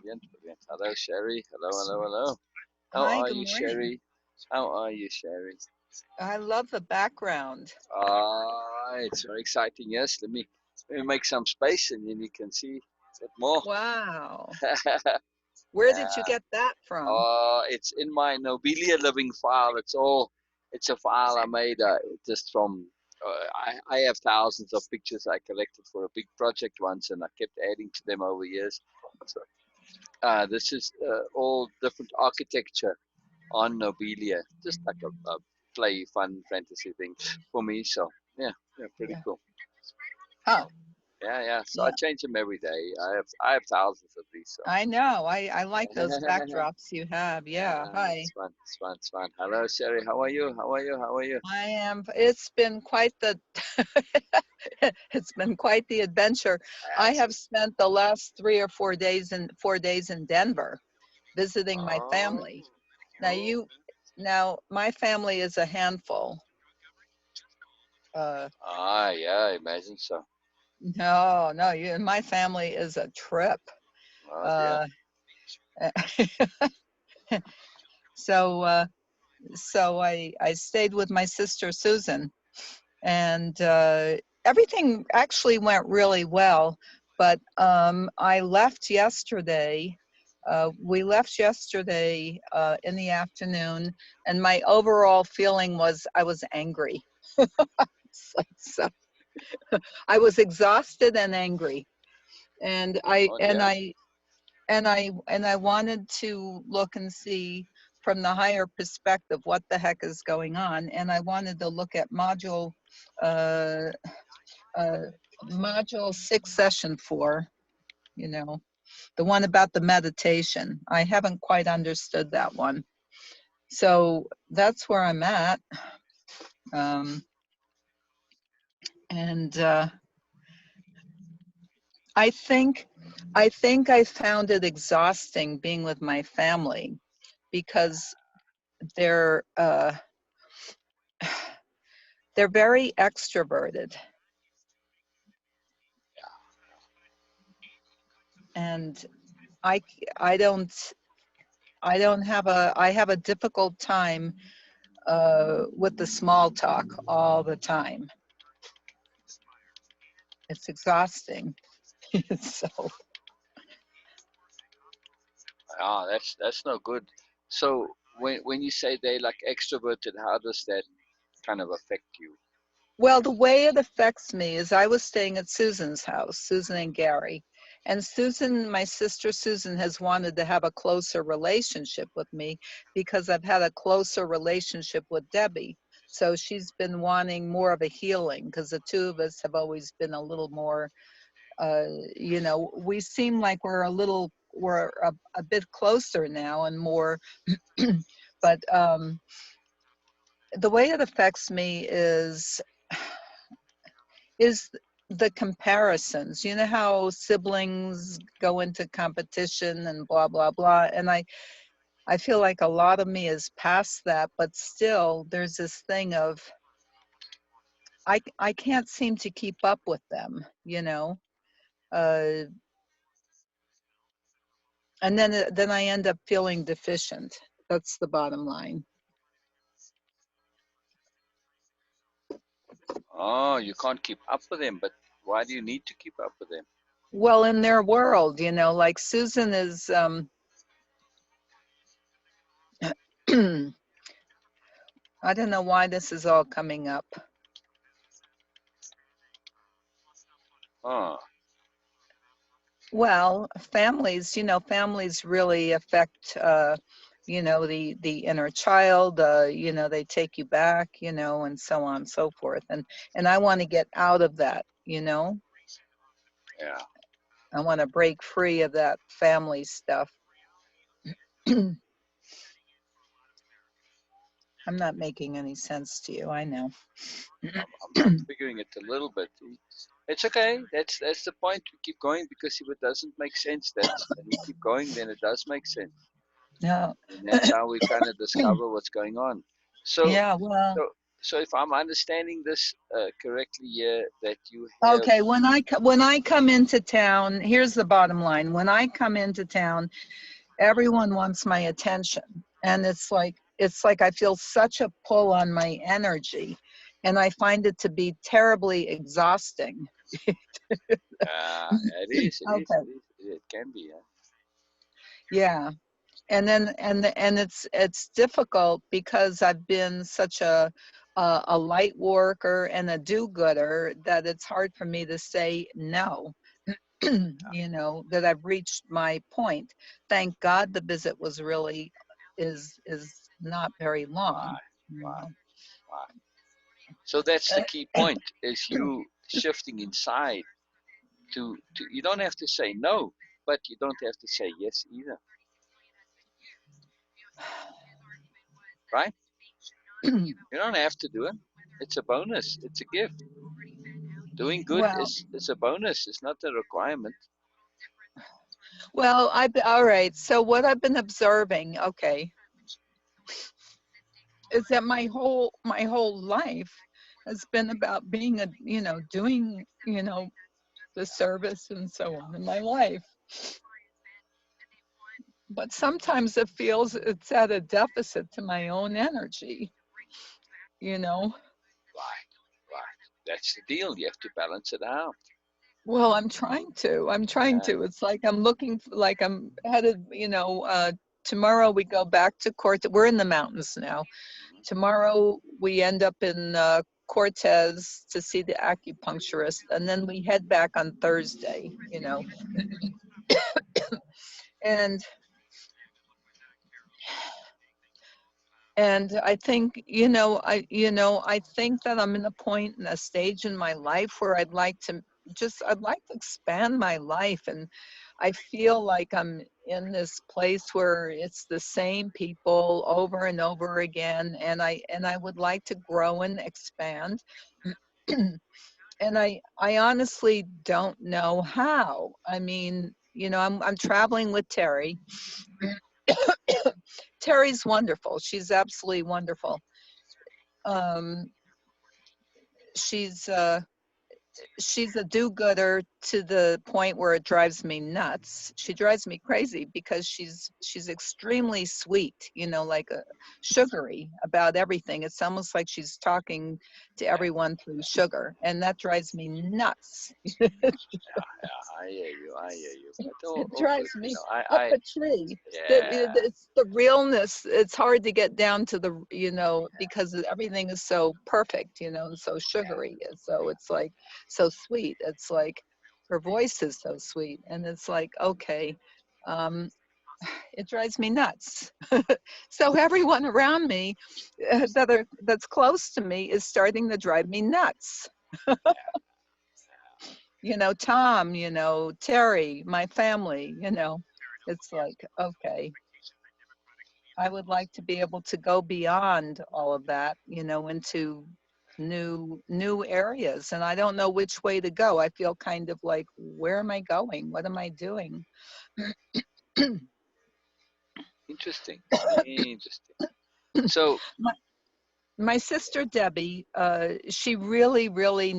brilliant, brilliant. Hello, Shari. Hello, hello, hello. How Hi, are good you, morning. Shari? How are you, Shari? I love the background. It's very exciting. Yes, let me make some space, and then you can see a bit more. Wow. Where did you Yeah. get that from? It's in my Nobilia living file. It's a file I made just from. I have thousands of pictures I collected for a big project once, and I kept adding to them over years. So, this is all different architecture on Nobilia, just like a play, fun fantasy thing for me. So yeah, pretty Yeah. cool. Oh, Yeah. So I yeah. change them every day. I have thousands of these. So I know. I like those backdrops you have. Yeah. it's Hi. fun. It's fun. It's fun. Hello, Sherry. How are you? How are you? How are you? It's been quite the it's been quite the adventure. I That's have spent the last 3 or 4 days in Denver visiting my oh, family. Now oh. you now my family is a handful. Uh Yeah. I imagine so. no, my family is a trip. Oh dear. Uh, so uh, so I stayed with my sister Susan, and everything actually went really well. But I left yesterday. We left yesterday in the afternoon, and my overall feeling was I was angry. So I was exhausted and angry, and I Oh and dear. I and I wanted to look and see from the higher perspective what the heck is going on, and I wanted to look at uh, uh, module 6 session 4, you know, the one about the meditation. I haven't quite understood that one, so that's where I'm at. um, and I think I found it exhausting being with my family because they're uh, they're very extroverted, and I I don't I have a difficult time with the small talk all the time. It's exhausting. So That's no good. So when you say they like extroverted, how does that kind of affect you? well, the way it affects me is I was staying at Susan's house, Susan and Gary. And Susan, my sister Susan, has wanted to have a closer relationship with me because I've had a closer relationship with Debbie. So she's been wanting more of a healing because the two of us have always been a little more, uh, we seem like we're a bit closer now and more. But the way it affects me is the comparisons. You know how siblings go into competition and blah blah blah, and I feel like a lot of me is past that, but still there's this thing of I can't seem to keep up with them, uh, and then I end up feeling deficient. That's the bottom line. Oh, you can't keep up with them, but why do you need to keep up with them? Well, in their world, like Susan is I don't know why this is all coming up. Oh, Well, families really affect, the inner child. They take you back, and so on and so forth. And I want to get out of that. yeah. I want to break free of that family stuff. I'm not making any sense to you. I know. I'm figuring it a little bit. It's okay. That's the point. We keep going because if it doesn't make sense, then we keep going. Then it does make sense, No. and that's how we kind of discover what's going on. So, Yeah. Well. so so if I'm understanding this correctly here, that you have Okay, when I come into town, here's the bottom line. When I come into town, everyone wants my attention, and it's like I feel such a pull on my energy, and I find it to be terribly exhausting. it is, it is, Okay. it is, it can be. Yeah. And then and it's difficult because I've been such a light worker and a do-gooder that it's hard for me to say no. You know, that I've reached my point. Thank God the visit was really is not very long, Right, you right, know. right. So that's the Uh, key point: is you shifting inside to. You don't have to say no, but you don't have to say yes either, right? You don't have to do it. It's a bonus. It's a gift. Doing good well, is a bonus. It's not a requirement. all right. So what I've been observing, okay, is that my whole life has been about being a, you know, doing, you know, the service and so on in my life. But sometimes it feels it's at a deficit to my own energy, you know. Right, right. That's the deal. You have to balance it out. Well, I'm trying Yeah. to. It's like I'm looking like I'm headed, you know, tomorrow we go back to Cortez. We're in the mountains now. Mhm. Tomorrow we end up in Cortez to see the acupuncturist, and then we head back on Thursday, you know. And and I think, I think that I'm in a point in a stage in my life where I'd like to expand my life, and I feel like I'm in this place where it's the same people over and over again, and I would like to grow and expand. And I honestly don't know how. I mean, you know, I'm traveling with Terry. Terry's wonderful. She's absolutely wonderful. Um, she's she's a do-gooder to the point where it drives me nuts. She drives me crazy because she's extremely sweet, you know, like sugary about everything. It's almost like she's talking to Yeah, everyone through sugar, and that drives me nuts. yeah, yeah. I hear you. I hear you. But It all good. drives You me know, up a tree. yeah, It's the realness. It's hard to get down to the, you know, because everything is so perfect, you know, and so sugary. And so it's like so sweet. It's like her voice is so sweet. And it's like, okay, um, it drives me nuts. So everyone around me that's close to me is starting to drive me nuts. You know, Tom, you know, Terry, my family, you know, it's like, okay, I would like to be able to go beyond all of that, you know, into new areas. And I don't know which way to go. I feel kind of like, where am I going? What am I doing? interesting. Interesting. So, my, my sister Debbie, she really, really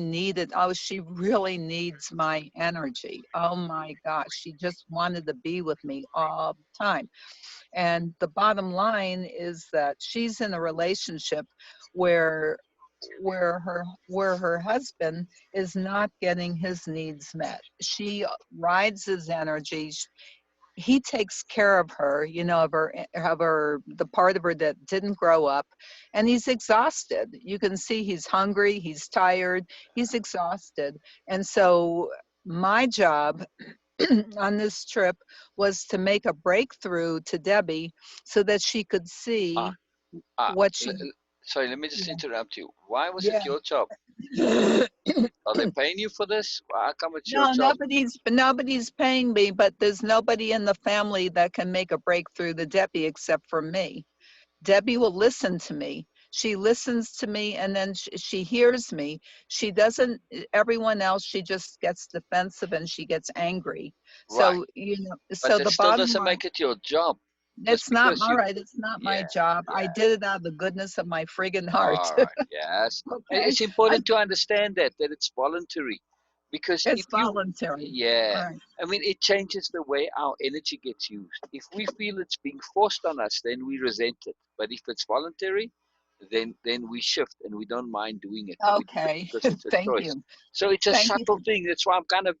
she really needs my energy. Oh my gosh, she just wanted to be with me all the time. And the bottom line is that she's in a relationship where where her husband is not getting his needs met. She rides his energy. He takes care of her, you know, of her the part of her that didn't grow up, and he's exhausted. You can see he's hungry, he's tired, he's exhausted. And so my job on this trip was to make a breakthrough to Debbie so that she could ah, see ah. what she, Sorry, let me just yeah, interrupt you. Why was it yeah. your job? Are they paying you for this? How come it's your No, job? nobody's paying me, but there's nobody in the family that can make a breakthrough to Debbie except for me. Debbie will listen to me. She listens to me, and then she hears me. She doesn't, everyone else, she just gets defensive and she gets angry. Right. So, you know, But so that the still bottom doesn't line, make it your job. Just It's not because all you, right. It's not my yeah, job. I yeah. did it out of the goodness of my friggin' heart. All right, yes. Okay. It's I important to understand that it's voluntary, because It's if you, voluntary. yeah, All right. I mean, it changes the way our energy gets used. If we feel it's being forced on us, then we resent it. But if it's voluntary, then we shift and we don't mind doing it. We do it Okay. because it's a Thank choice. you. So it's a Thank you subtle for thing. That's why I'm kind of,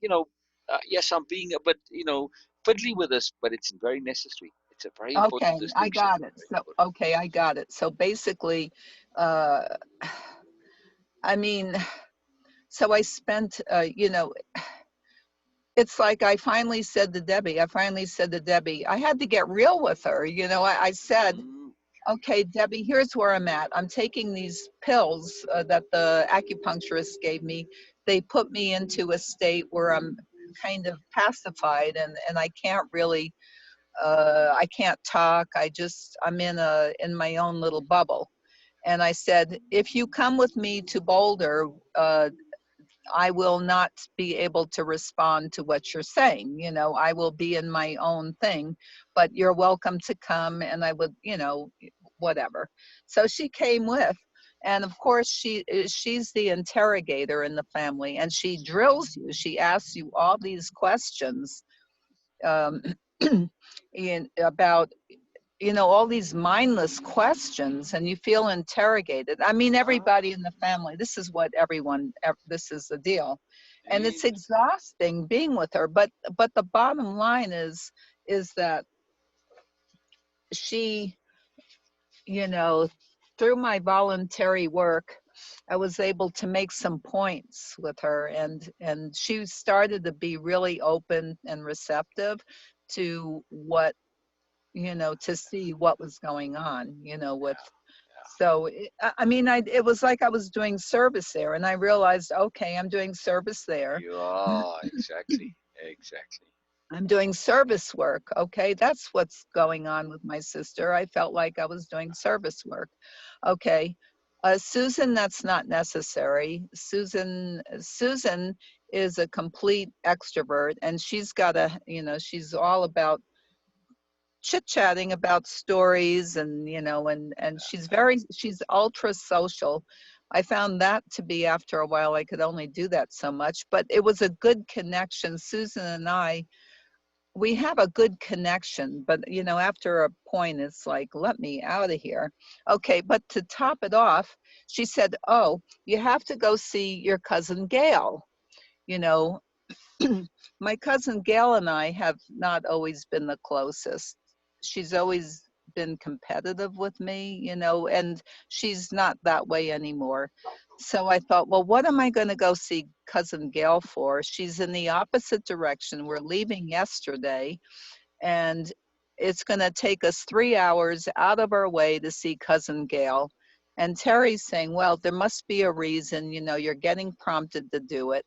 yes, I'm being a bit, fiddly with this, but it's very necessary. It's a very important okay, I distinction. got it. Very So important. okay, I got it. So basically, uh I mean, so I spent it's like I finally said to Debbie, I had to get real with her. I said, Mm, okay, Debbie, here's where I'm at. I'm taking these pills that the acupuncturist gave me. They put me into a state where I'm kind of pacified and I can't really I can't talk. I'm in my own little bubble. And I said, if you come with me to Boulder, I will not be able to respond to what you're saying. I will be in my own thing, but you're welcome to come. And I would, whatever. So she came with. And of course, she's the interrogator in the family, and she drills you. She asks you all these questions um, about all these mindless questions, and you feel interrogated. I mean, ah, everybody in the family, this is what this is the deal. And it's interesting. exhausting being with her. But the bottom line is that she, you know, through my voluntary work, I was able to make some points with her, and she started to be really open and receptive to to see what was going on, with. Yeah, So, I mean, it was like I was doing service there, and I realized, okay, I'm doing service there. yeah. You are exactly, exactly. I'm doing service work. Okay, that's what's going on with my sister. I felt like I was doing service work. Okay, Susan, that's not necessary. Susan is a complete extrovert, and she's got she's all about chit-chatting about stories, and and she's ultra social. I found that to be, after a while, I could only do that so much, but it was a good connection. Susan and I, we have a good connection, but after a point, it's like, let me out of here. Okay, but to top it off, she said, oh, you have to go see your cousin Gail. you know my cousin Gail and I have not always been the closest. She's always been competitive with me, and she's not that way anymore. So I thought, well, what am I going to go see cousin Gail for? She's in the opposite direction. We're leaving yesterday, and it's going to take us 3 hours out of our way to see cousin Gail. And Terry's saying, well, there must be a reason, you're getting prompted to do it.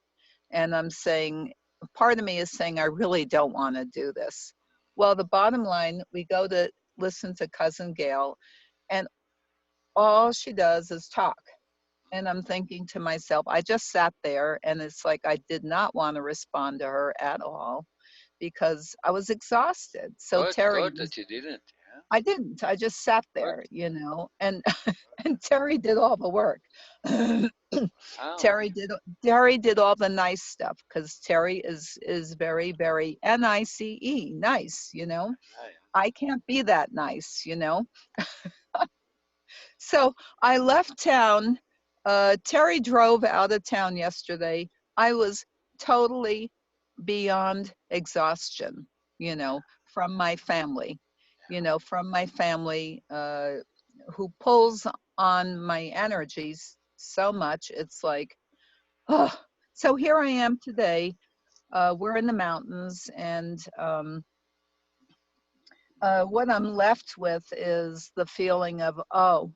And I'm saying, part of me is saying, I really don't want to do this. Well, the bottom line, we go to listen to cousin Gail, and all she does is talk. And I'm thinking to myself, I just sat there, and it's like I did not want to respond to her at all because I was exhausted. So Good, Terry good was, that you didn't. Yeah, I didn't. I just sat good. there, and and Terry did all the work. Wow. Terry did Terry did all the nice stuff because Terry is very, very nice. Yeah, I can't be that nice. So I left town. Terry drove out of town yesterday. I was totally beyond exhaustion, from my family, who pulls on my energies so much. It's like, oh. So here I am today. We're in the mountains, and what I'm left with is the feeling of, oh,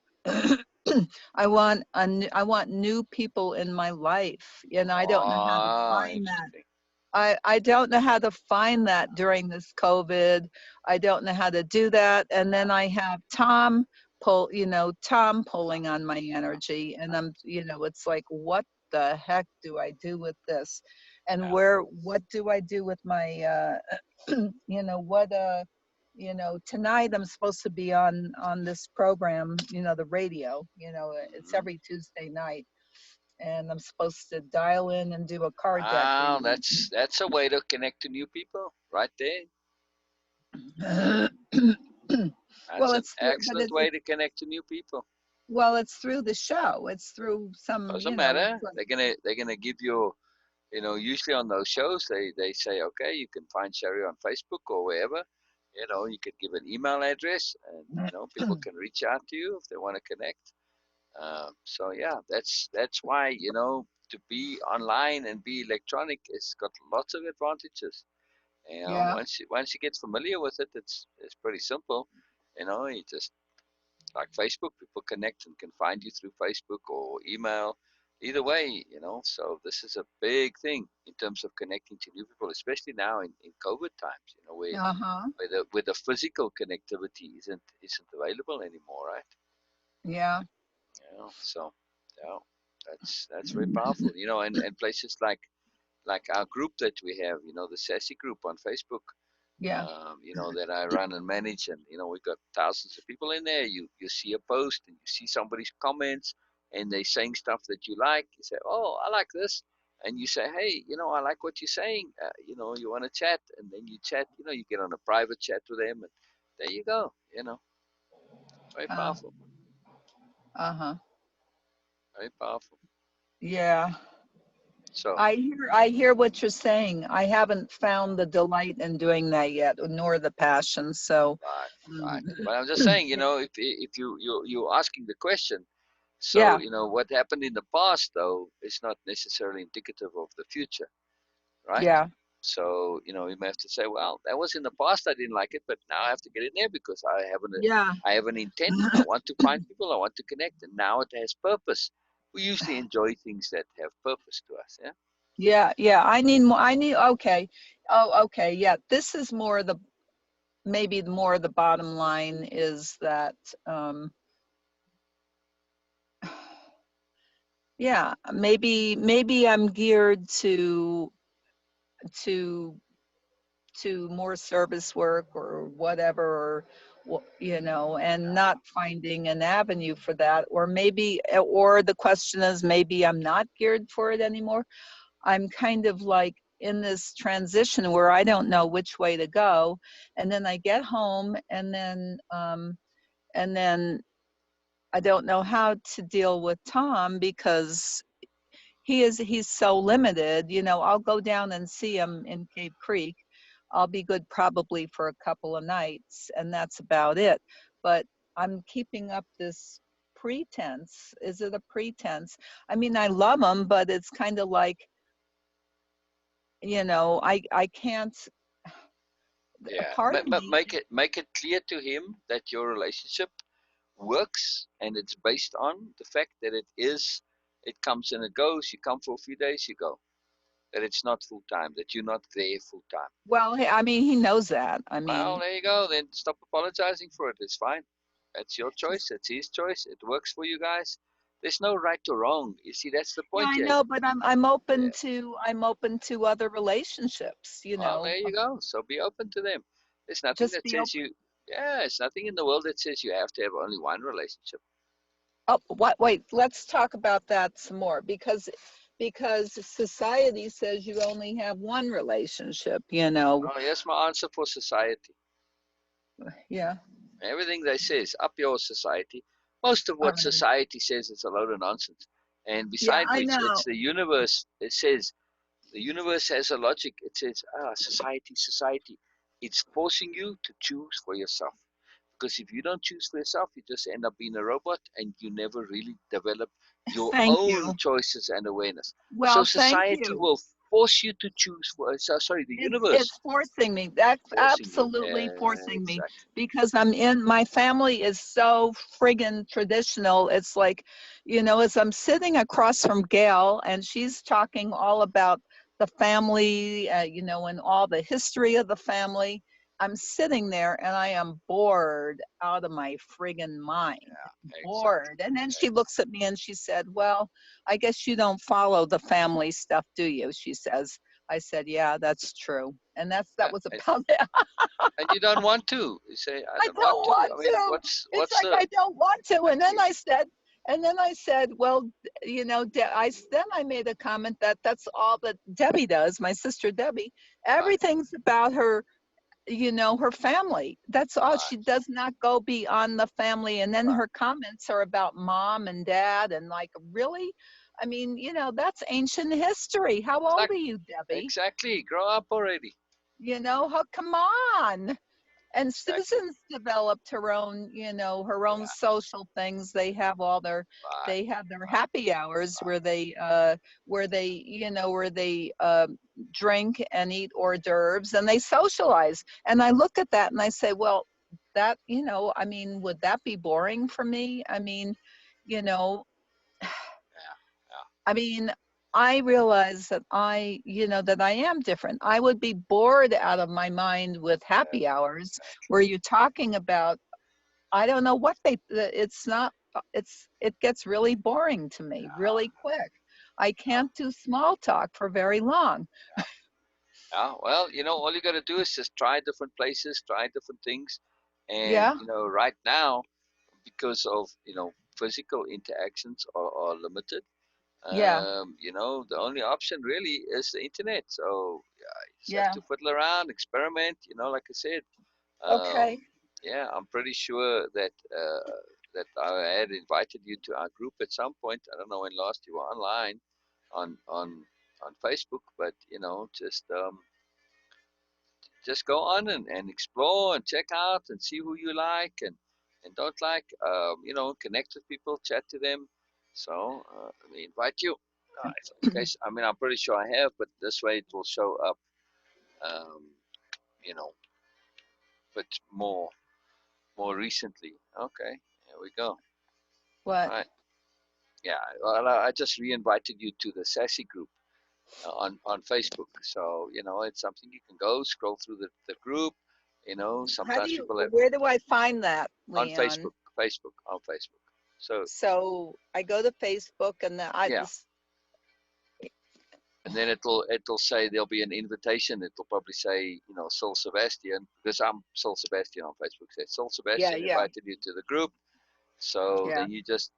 I want new people in my life, and I don't know how to ah, find that. interesting. I don't know how to find that during this COVID. I don't know how to do that. And then I have Tom pulling on my energy. And it's like, what the heck do I do with this? And Yeah, what do I do with my, what, tonight I'm supposed to be on this program, the radio. It's Hmm. every Tuesday night, and I'm supposed to dial in and do a card deck Ah, reading. that's a way to connect to new people, right there. Well, That's an it's through, but excellent way to connect to new people. it's through the show. It's through some, Doesn't matter. They're gonna give you, usually on those shows they say, okay, you can find Shari on Facebook or wherever. You could give an email address, and people can reach out to you if they want to connect. So yeah, that's why to be online and be electronic has got lots of advantages. yeah, Once you get familiar with it, it's pretty simple. You just like Facebook, people connect and can find you through Facebook or email. Either way, so this is a big thing in terms of connecting to new people, especially now in COVID times, where uh-huh, the physical connectivity isn't available anymore, right? yeah, So yeah, that's very powerful. And places like our group that we have, the Sassy group on Facebook, yeah, that I run and manage, and we've got thousands of people in there. You see a post and you see somebody's comments, and they saying stuff that you like. You say, "Oh, I like this," and you say, "Hey, I like what you're saying. You want to chat?" And then you chat. You get on a private chat with them, and there you go. Very uh, powerful, uh-huh, very powerful. yeah. So, I hear what you're saying. I haven't found the delight in doing that yet, nor the passion. So, right, um, right. But I'm just saying, yeah, if you're asking the question. So, yeah, what happened in the past, though, is not necessarily indicative of the future, right? yeah, So, you may have to say, well, that was in the past, I didn't like it, but now I have to get in there because yeah, I have an intent. I want to find people, I want to connect, and now it has purpose. We usually enjoy things that have purpose to us, yeah? yeah, yeah. I need more. Okay. Oh, okay. Yeah. This is more maybe more the bottom line is that, um, yeah, maybe I'm geared to more service work or whatever, or and not finding an avenue for that, or the question is, maybe I'm not geared for it anymore. I'm kind of like in this transition where I don't know which way to go, and then I get home, and then I don't know how to deal with Tom, because he's so limited. I'll go down and see him in Cave Creek. I'll be good probably for a couple of nights, and that's about it. But I'm keeping up this pretense. Is it a pretense? I mean, I love him, but it's kind of like, I can't. A Yeah, part of but me. make it clear to him that your relationship works, and it's based on the fact that it comes and it goes. You come for a few days, you go. That it's not full time, that you're not there full time. Well, I mean, he knows that. I Well, mean, there you go. Then stop apologizing for it. It's fine. That's your choice. That's his choice. It works for you guys. There's no right or wrong. You see, that's the yeah, point I here. know, but I'm open Yeah. to other relationships. Well, there you go. So be open to them. There's nothing Just that be says open. you. Yeah, it's nothing in the world that says you have to have only one relationship. Oh, what? Wait, let's talk about that some more, because society says you only have one relationship. Well, here's my answer for society. Yeah. Everything they say is up your society. Most of All what right. society says is a load of nonsense. And Yeah, beside I which, know. it's the universe. It says the universe has a logic. It says, society, society. It's forcing you to choose for yourself. Because if you don't choose for yourself, you just end up being a robot, and you never really develop your Thank own you. choices and awareness. So Well, thank society you. will force you to choose for. Sorry, the It's universe forcing me. That's forcing you. absolutely forcing me, Exactly. because my family is so friggin' traditional. It's like, as I'm sitting across from Gail, and she's talking all about the family, and all the history of the family. I'm sitting there and I am bored out of my friggin' mind. Exactly. Bored. And then she Exactly. looks at me and she said, "Well, I guess you don't follow the family stuff, do you?" She says. I said, "Yeah, that's true," and that Yeah, was about it. you don't want to. You say, I I don't want don't to. want I mean, to. It's what's like the I don't want to. exactly And then I said, well, then I made a comment that that's all that Debbie does, my sister Debbie. right, Everything's about her, her family. That's all. right, She does not go beyond the family. And then right. her comments are about mom and dad. And like, really? I mean, that's ancient history. How old are Exactly, you, Debbie? exactly. Grow up already. Come on. And Exactly. Susan's developed her own Yeah. social things. Right. They have their Right. happy hours Right. where they drink and eat hors d'oeuvres and they socialize. And I look at that and I say, well, that, I mean, would that be boring for me? You know, Yeah. Yeah. I mean, I realize that that I am different. I would be bored out of my mind with Yeah. happy hours Exactly. where you're talking about, I don't know what it's not, it gets really boring to me Yeah. really quick. I Yeah. can't do small talk for very long. Yeah. Yeah. Well, all you got to do is just try different places, try different things, and Yeah, right now, because of physical interactions are limited. yeah, The only option really is the internet. So yeah, you just have yeah. to fiddle around, experiment. Like I said, Okay. yeah, I'm pretty sure that I had invited you to our group at some point. I don't know when last you were online on Facebook, but just go on and explore and check out and see who you like and don't like. Connect with people, chat to them. So let me invite you. In case, I mean, I'm pretty sure I have, but this way it will show up. Um, you know, but more recently. Okay, here we go. All What? right. Yeah. Well, I just re-invited you to the Sassy group on Facebook. So it's something you can go scroll through the group. Sometimes people have Where do I find that, on Leon? Facebook. So So I go to Facebook and yeah, and then it'll say there'll be an invitation. It'll probably say Sol Sebastian, because I'm Sol Sebastian on Facebook. Say Sol yeah, Sebastian yeah, invited you to the group. So yeah. then you just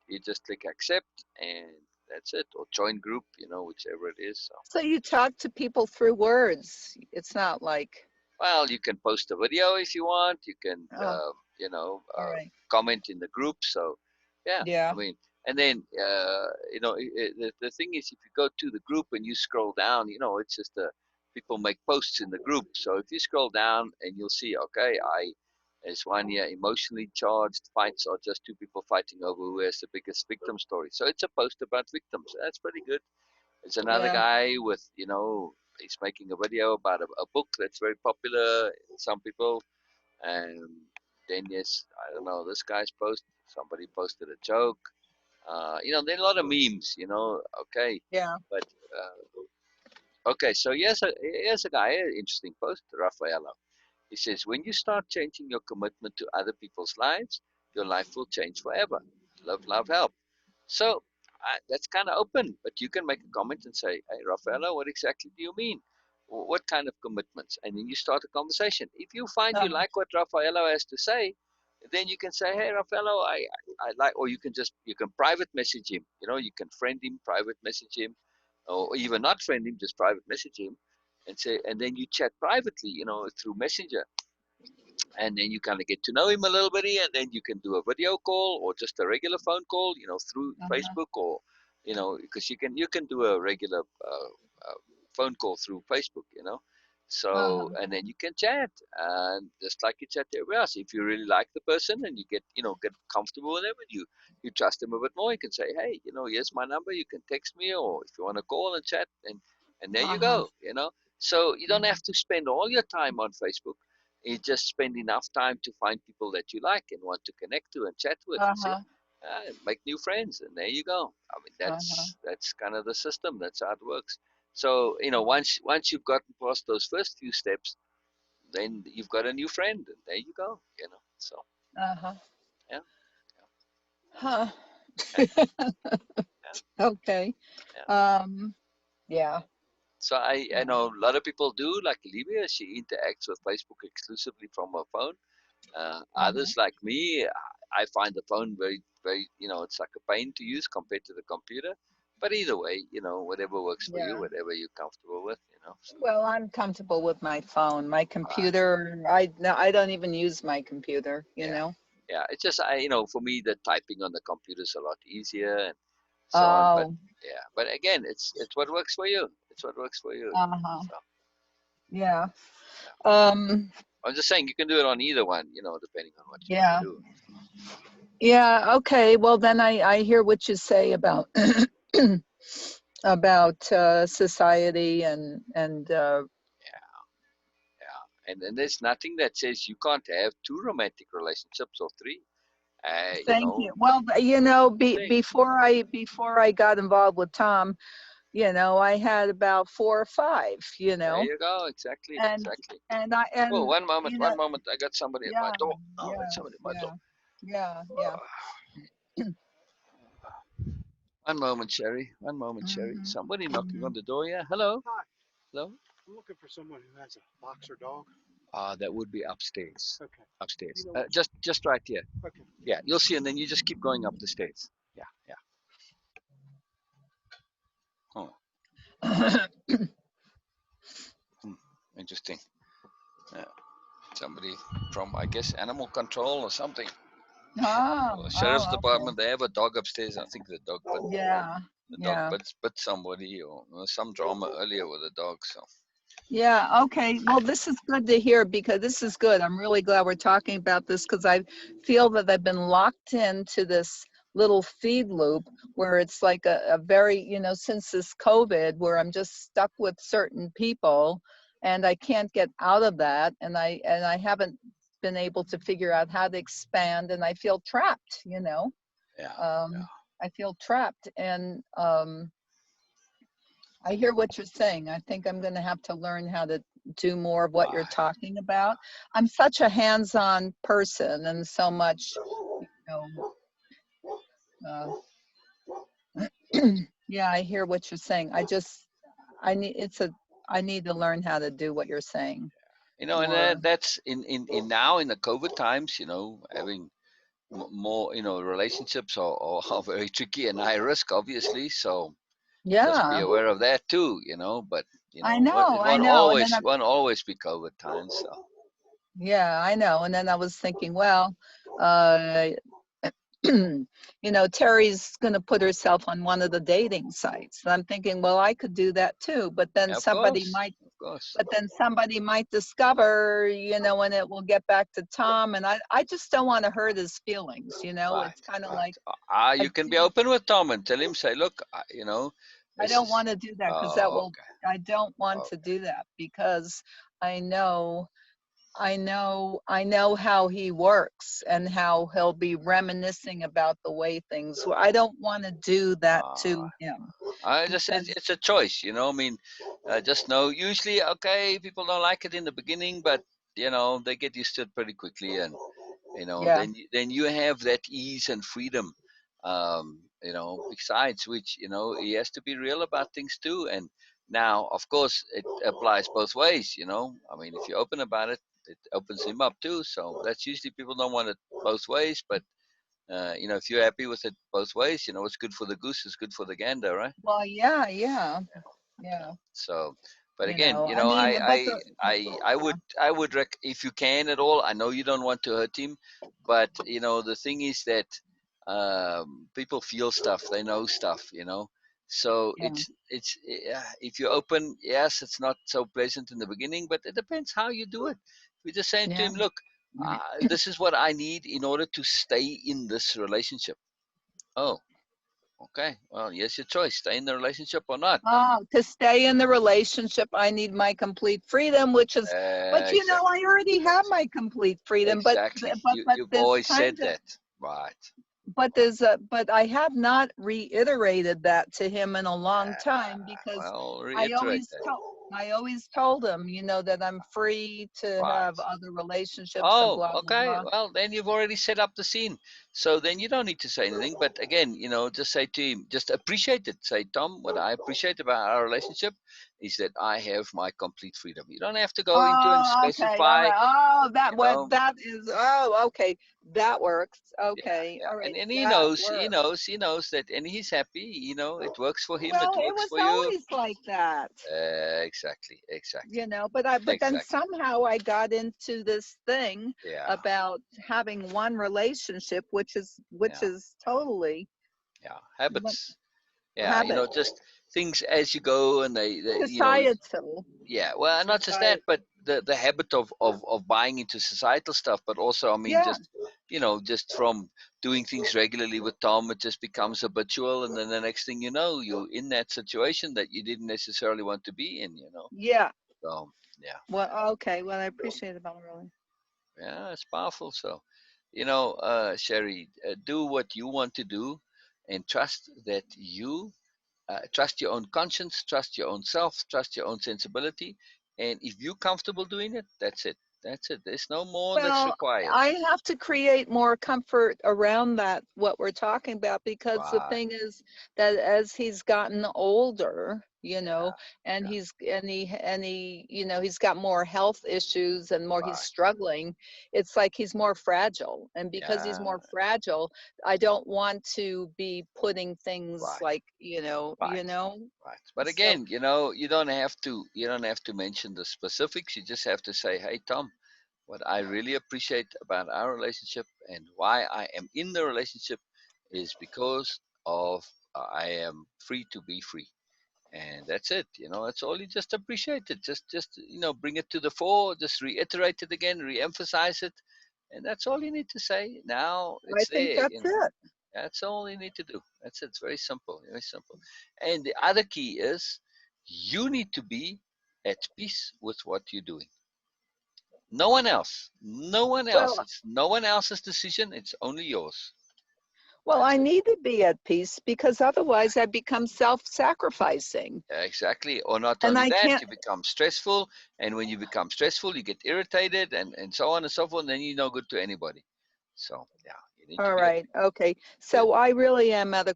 click accept and that's it, or join group, whichever it is. So So you talk to people through words. It's not like, well, you can post a video if you want. You can oh, all right. comment in the group. So yeah, I Yeah. mean, and then the thing is, if you go to the group and you scroll down, it's just people make posts in the group. So if you scroll down and you'll see, okay, there's one here, emotionally charged fights are just two people fighting over who has the biggest victim story. So it's a post about victims. That's pretty good. There's another Yeah. guy with, he's making a video about a book that's very popular. Some people, and then yes, I don't know, this guy's post. Somebody posted a joke. There are a lot of memes. Okay, Yeah. but okay. So here's a guy, interesting post, Rafaela. He says, when you start changing your commitment to other people's lives, your life will change forever. Love, love, help. So that's kind of open, but you can make a comment and say, "Hey, Rafaela, what exactly do you mean? What kind of commitments?" And then you start a conversation. If you find you Uh-huh. like what Rafaela has to say, then you can say, "Hey, Rafaela, I like," or you can private message him. You can friend him, private message him, or even not friend him, just private message him, and say, and then you chat privately, through Messenger, and then you kind of get to know him a little bit, and then you can do a video call or just a regular phone call, through Uh-huh. Facebook, or because you can do a regular phone call through Facebook, so Uh-huh. and then you can chat, and just like you chat to everybody else. If you really like the person and you get comfortable with them, and you trust them a bit more, you can say, hey, here's my number, you can text me, or if you want to call and chat, and there you Uh-huh. go, so you don't have to spend all your time on Facebook. You just spend enough time to find people that you like and want to connect to and chat with. See, Uh-huh. make new friends, and there you go. I mean, Uh-huh. that's kind of the system. That's how it works. So once you've gotten past those first few steps, then you've got a new friend, and there you go. So Uh-huh. yeah, Huh. okay, yeah, Okay. yeah, Um, yeah. So I know a lot of people do, like Olivia. She interacts with Facebook exclusively from her phone. Uh-huh. Others like me, I find the phone very, it's like a pain to use compared to the computer. But either way, whatever works for you, Yeah. whatever you're comfortable with. So Well, I'm comfortable with my phone. My uh, computer, no, I don't even use my computer, you yeah, know. yeah. It's just for me, the typing on the computer is a lot easier and so on. But Oh, yeah, but again, it's what works for you. It's what works for you. uh-huh. So Yeah. yeah. Um, I'm just saying you can do it on either one, depending on what you want to yeah. do. Yeah, okay. Well, then I hear what you say about about society and Yeah, yeah. And there's nothing that says you can't have two romantic relationships or three. Uh, you thank know, you. Well, you know, thing. before I got involved with Tom, you know, I had about 4 or 5, you There know, you go. Exactly, and exactly. and I Oh, and one moment, you know, one moment. I got somebody at my yeah, door. Oh, I got yeah, somebody at my door. yeah, yeah, yeah. One moment, Sherry. One moment, Sherry. Hmm. Somebody knocking Hmm. on the door. Yeah. Hello. Hi, Hello. I'm looking for someone who has a boxer dog. That would be upstairs. Okay. You Upstairs. know which? Just right here. Okay. Yeah, you'll see, and then you just keep going up the stairs. Yeah, yeah. Oh, hmm, interesting. Yeah. Somebody from, I guess, animal control or something. Oh, Or sheriff's oh, okay. department. They have a dog upstairs. I think Yeah, the dog yeah. bit somebody, or some drama earlier with the dog. So Yeah, okay. Well, this is good to hear because this is good. I'm really glad we're talking about this because I feel that I've been locked into this little feed loop where it's like a very, you know, since this COVID, where I'm just stuck with certain people and I can't get out of that. And I haven't been able to figure out how to expand and I feel trapped, you know. yeah, Um, yeah. I feel trapped and I hear what you're saying. I think I'm going to have to learn how to do more of what you're Right. talking about. I'm such a hands-on person and so much, you know, uh, yeah, I hear what you're saying. I need, I need to learn how to do what you're saying And more. that's in now in the COVID times. Having more, relationships are very tricky and high risk, obviously. So just be Yeah, aware of that too. But it I won't know. And then always be COVID times. So yeah, I know. And then I was thinking, well, uh, you know, Terry's going to put herself on one of the dating sites. And I'm thinking, well, I could do that too. yeah, of course, of course. But then somebody might discover, you know, and it will get back to Tom. And I just don't want to hurt his feelings. You know, Right, it's kind of right. like, You I can be do, open with Tom and tell him, say, look, I this don't is. want to do that because that Oh, will, I don't want to okay, do that because I know I know how he works and how he'll be reminiscing about the way things were. I don't want to do that okay. to him I just because it's a choice. I mean, just know. Usually, okay, people don't like it in the beginning, but they get used to it pretty quickly, and yeah, then you have that ease and freedom. Besides which, he has to be real about things too. And now, of course, it applies both ways. I mean, if you're open about it, it opens him up too. So that's usually people don't want it both ways, but if you're happy with it both ways, what's good for the goose is good for the gander, right? well, yeah, yeah, Yeah. yeah. So, but You again, know, I mean, but the yeah, I would if you can at all. I know you don't want to hurt him, but the thing is that people feel stuff, they know stuff, So yeah, it's if you're open, yes, it's not so pleasant in the beginning, but it depends how you do it. We just saying to yeah. him, look, this is what I need in order to stay in this relationship. Oh, okay. Well, yes, your choice. Stay in the relationship or not. Oh, to stay in the relationship, I need my complete freedom, which is, but you know, Exactly. I already have my complete freedom. Exactly. But You've there's always kind said of, that. Right. but I have not reiterated that to him in a long Yeah. time because Well, I reiterate always that. told, I always told him, that I'm free to have Right. other relationships and Oh, blah blah okay. blah. Well, then you've already set up the scene. So then you don't need to say anything. But again, just say to him, just appreciate it. Say, Tom, what I appreciate about our relationship is that I have my complete freedom. You don't have to go into and Oh, okay, all specify, right. Oh, you know. that is. Oh, okay, that works. Yeah, Okay, yeah. all right, And that works. he knows that, and he's happy. It works for him. It Well, it works was for you. always like that. Exactly, exactly, But then exactly. somehow I got into this thing Yeah, about having one relationship, which yeah, is totally yeah. what Habits. Yeah, habit just things as you go, and they. societal Yeah, well, not just that, but societal. the habit of buying into societal stuff, but also, I mean, Yeah, just from doing things regularly with Tom, it just becomes habitual, and then the next thing you know, you're in that situation that you didn't necessarily want to be in. yeah. So, yeah, Well, okay. Well, I appreciate it, really. yeah, it's powerful. So, Sherry, do what you want to do, and trust that trust your own conscience, trust your own self, trust your own sensibility. And if you're comfortable doing it, that's it. That's it. There's no more that's Well, required. I have to create more comfort around that, what we're talking about, because the Right. thing is that as he's gotten older, Yeah. and Yeah. he's got more health issues and more he's Right. struggling, it's like he's more fragile. And because he's Yeah. more fragile, I don't want to be putting things Right. like, Right. Right. But so again, you don't have to mention the specifics. You just have to say, "Hey, Tom, what I really appreciate about our relationship and why I am in the relationship is because of I am free to be free." And that's it. That's all. You just appreciate it. Just bring it to the fore. Just reiterate it again, re-emphasize it, and that's all you need to say. Now I it's think there. that's it. That's all you need to do. That's it. It's very simple. Very simple. And the other key is you need to be at peace with what you're doing. No one else. No one else. Well, It's no one else's decision. It's only yours. I That's it. need to be at peace because otherwise I become self-sacrificing. Exactly. Or not And only I that, can't. you become stressful. And when you become stressful, you get irritated and so on and so forth. And then you're no good to anybody. So, yeah, you need to All be at right. Okay. peace. So I really am at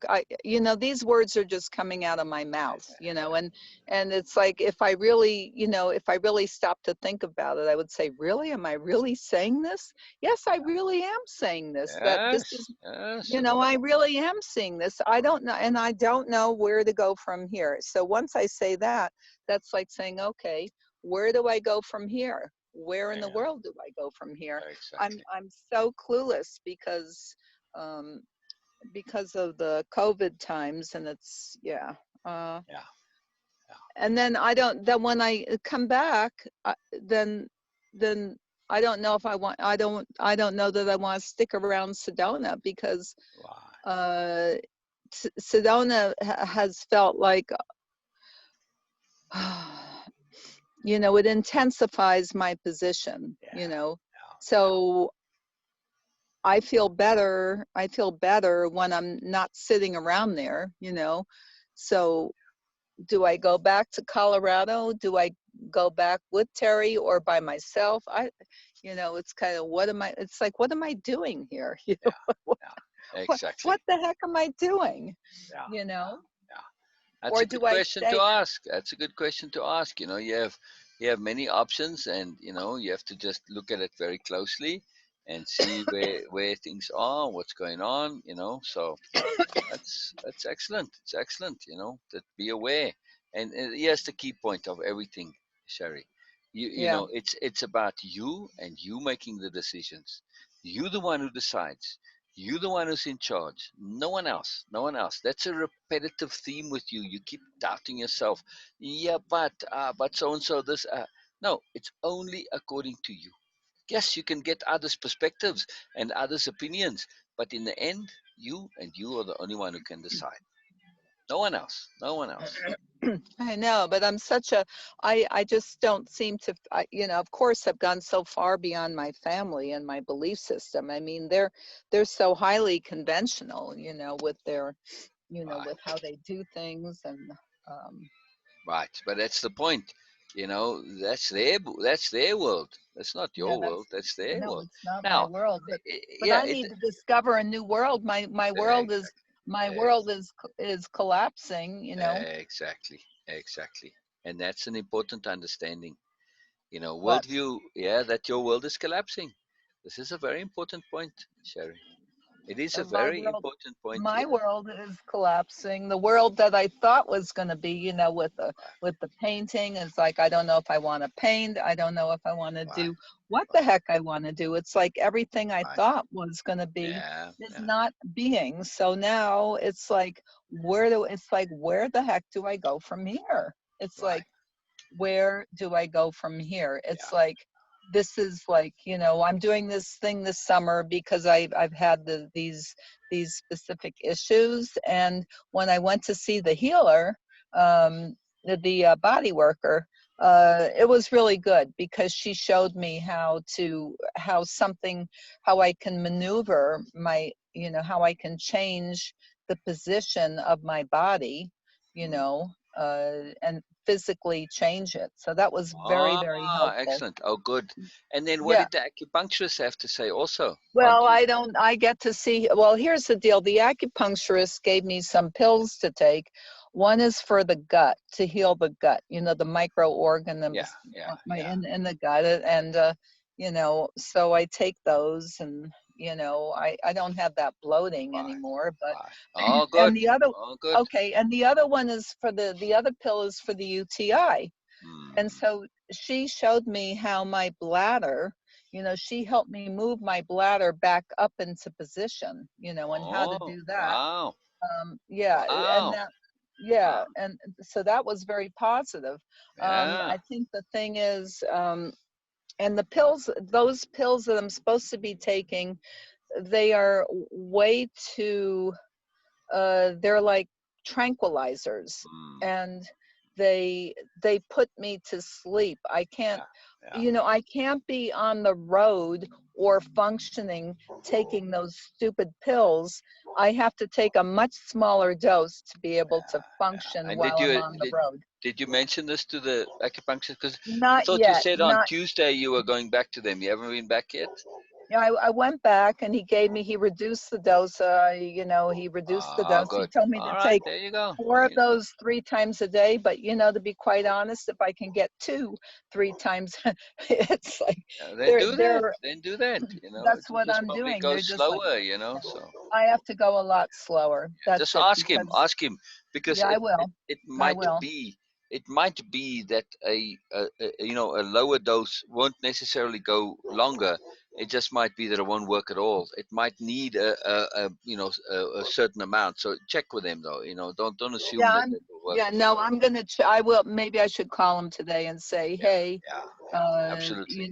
these words are just coming out of my mouth, and it's like if I really stop to think about it, I would say, really, am I really saying this? Yes, I really am saying this. That this is, Yes. Yes. And I really am seeing this. I don't know, and I don't know where to go from here. So once I say that, that's like saying, okay, where do I go from here? Where in the yeah, world do I go from here? I'm exactly. I'm so clueless um, because of the COVID times, and it's yeah. Uh, Yeah. Yeah. and then I don't. Then when I come back, then I don't know if I want. I don't know that I want to stick around Sedona because Why? uh, Sedona has felt like it intensifies my position. Yeah. Yeah. So I feel better when I'm not sitting around there. So do I go back to Colorado? Do I go back with Terry or by myself? It's kind of it's like, what am I doing here? Yeah. What, Yeah. what, Exactly. what the heck am I doing? Yeah. You know, Yeah. That's or a good do I question to stay? ask. That's a good question to ask. You have many options, and you have to just look at it very closely and see where things are, what's going on. So that's excellent. It's excellent. That be aware. And here's the key point of everything, Sherry. Yeah. It's about you and you making the decisions. You the one who decides. You the one who's in charge. No one else. No one else. That's a repetitive theme with you. You keep doubting yourself. Yeah, but so and so this. No, it's only according to you. Yes, you can get others' perspectives and others' opinions, but in the end, you and you are the only one who can decide. No one else. No one else. I know, but I just don't seem to, of course I've gone so far beyond my family and my belief system. I mean, they're so highly conventional, with their, Right. with how they do things and, um, Right. But that's the point. That's their world. That's not Yeah, your world. That's their no, world. it's not my Now, world, but yeah, I need to discover a new world. My world is exactly, my world ex- is collapsing, exactly, exactly, and that's an important understanding. What? Worldview. Yeah, that your world is collapsing. This is a very important point, Sherry. It is a My very world important point. my Yeah. world is collapsing. The world that I thought was going to be, Right, with the painting, is like I don't know if I want to paint. I don't know if I want to right, do what the right, heck I want to do. It's like everything I right. thought was going to be Yeah, is yeah, not being. So now it's like where the heck do I go from here? It's right. like where do I go from here? It's Yeah. like this is like, I'm doing this thing this summer because I've had these specific issues. And when I went to see the healer, the body worker, it was really good because she showed me how I can maneuver how I can change the position of my body, Mm. and physically change it. So that was very, very Ah, helpful. excellent. Oh, good. And then what Yeah. did the acupuncturist have to say also on Well, Tuesday? I get to see, well, here's the deal. The acupuncturist gave me some pills to take. One is for the gut, to heal the gut, the Yeah, microorganisms yeah, yeah. in the gut. And, so I take those and, I don't have that bloating Right, anymore, but, right. Oh, good. and the other, Oh, good. okay. And the other one is the other pill is for the UTI. And Hmm. so she showed me how my bladder, she helped me move my bladder back up into position, and how to Oh, do that. wow. Yeah, and Wow. that, yeah, Wow. and so that was very positive. Yeah. I think the thing is, and the pills, those pills that I'm supposed to be taking, they are way too they're like tranquilizers, Hmm. and they put me to sleep. I can't, Yeah, yeah. I can't be on the road or functioning taking those stupid pills. I have to take a much smaller dose to be able to function And while I'm on the road. did you mention this to the acupuncturist? Because I Not thought you yet, said on not Tuesday you were going back to them. You haven't been back yet? Yeah, I went back and he reduced the dose. He reduced the Ah, dose. He good. told me to All right, take there you go. four of those 3 times a day. But, to be quite honest, if I can get two, 3 times, it's like Then do that. they're, Then do that. that's It'll what just I'm probably doing. go They're just like, slower. So I have to go a lot slower. just That's it. ask him. Because, Ask him because yeah, I will. it I might will. be that a lower dose won't necessarily go longer. It just might be that it won't work at all. It might need a certain amount. So check with them though. Don't assume Yeah, that it will work. yeah, no, I'm going to, I will, maybe I should call him today and say, Yeah, hey, yeah, yeah. Absolutely.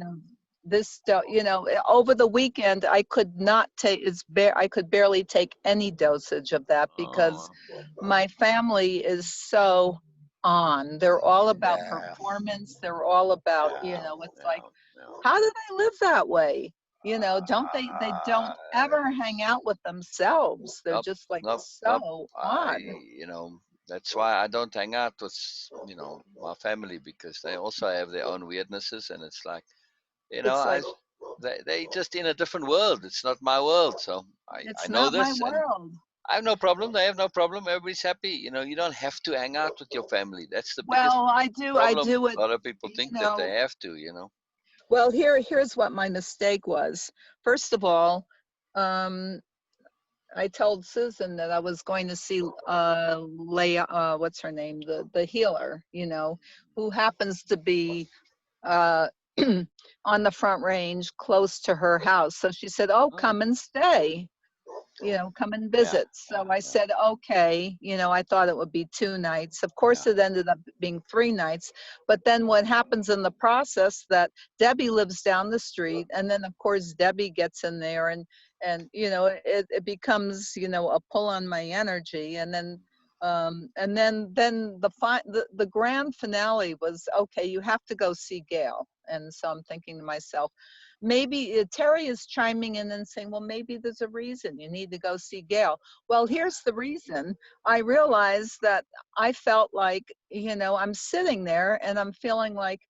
over the weekend I could not take I could barely take any dosage of that because Oh, my family is so on. They're all about yeah, performance. They're all about, yeah, it's like, yeah, yeah. how do they live that way? Don't they Uh, don't ever hang out with themselves. They're nope, just like nope, nope. so I, on. that's why I don't hang out with, my family because they also have their own weirdnesses, and it's like, It's I, like, they just in a different world. It's not my world, so I it's know not my this, and world. I have no problem. They have no problem. Everybody's happy. You don't have to hang out with your family. That's the biggest Well, I problem. do it, A lot of people you think that they know, have to. well, here's what my mistake was. First of all, um, I told Susan that I was going to see Leia, what's her name, the healer, who happens to be uh, on the Front Range, close to her house. So she said, "Oh, Oh, come and stay." Come and yeah, visit. yeah, So I said, okay, I thought it would be 2 nights. Of course, yeah, it ended up being 3 nights. But then what happens in the process that Debbie lives down the street, and then of course Debbie gets in there, and it becomes a pull on my energy, and then the grand finale was, okay, you have to go see Gail. And so I'm thinking to myself, maybe Terry is chiming in and saying, well, maybe there's a reason you need to go see Gail. Well, here's the reason. I realized that I felt like, I'm sitting there and I'm feeling like,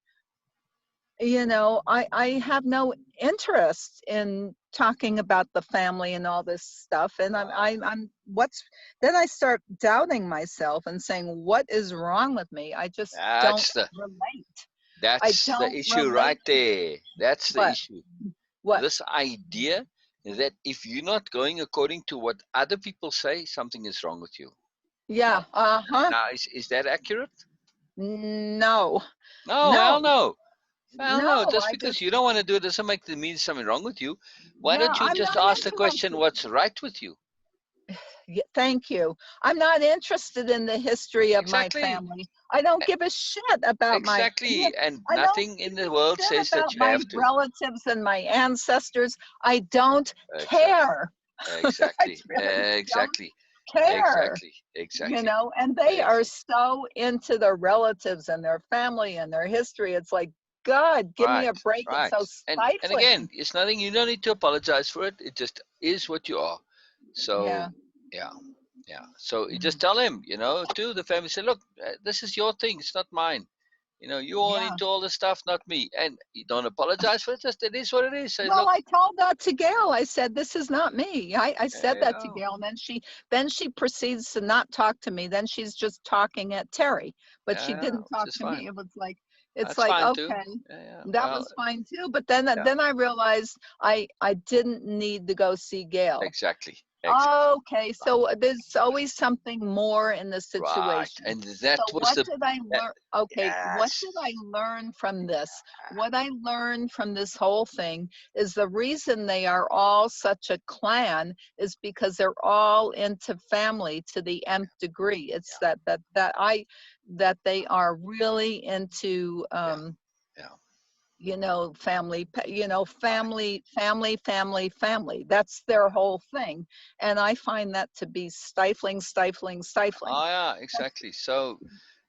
I have no interest in talking about the family and all this stuff. And then I start doubting myself and saying, what is wrong with me? I just don't That's the relate. I that's the don't issue right relate. there. That's the What? issue. What? This idea that if you're not going according to what other people say, something is wrong with you. Yeah. Now, Uh-huh. is that accurate? No. No, hell No. no. Hell No. no. Just I because just, you don't want to do it doesn't make it mean something wrong with you. Why yeah, don't you I'm just not ask the question, interested. what's right with you? Thank you. I'm not interested in the history of my Exactly. family. I don't E- give a shit about Exactly. And I don't nothing give in a the world shit says about that you my have to. relatives and my ancestors. I don't Exactly. care. I Exactly. really don't Exactly. care, Exactly. Exactly. and they are Exactly. so into their relatives and their family and their history. It's like, God, give me Right. a break. It's Right. so And again, stifling. it's nothing. You don't need to apologize for it. It just is what you are. Yeah. So yeah. Yeah. So you just Mm. tell him, to the family, say, look, this is your thing. It's not mine. You all Yeah. into all this stuff, not me. And you don't apologize for it. Just it is what it is. Say, Well, look, I told that to Gail. I said, "This is not me." I said that to yeah, Gail, and then she proceeds to not talk to me. Then she's just talking at Terry, but she yeah, didn't which talk is to me. fine. It's That's like, fine too. okay, Yeah, yeah. that Well, was fine too. But then yeah, then I realized I didn't need to go see Gail. exactly, exactly. Okay, so there's always something more in the Right. situation. And So that was what the did I that, learn? Okay, what yes, did I learn from this? What I learned from this whole thing is the reason they are all such a clan is because they're all into family to the nth degree. It's yeah, that they are really into yeah, yeah. family, Right. family. That's their whole thing. And I find that to be stifling, stifling, stifling. Oh yeah, exactly. So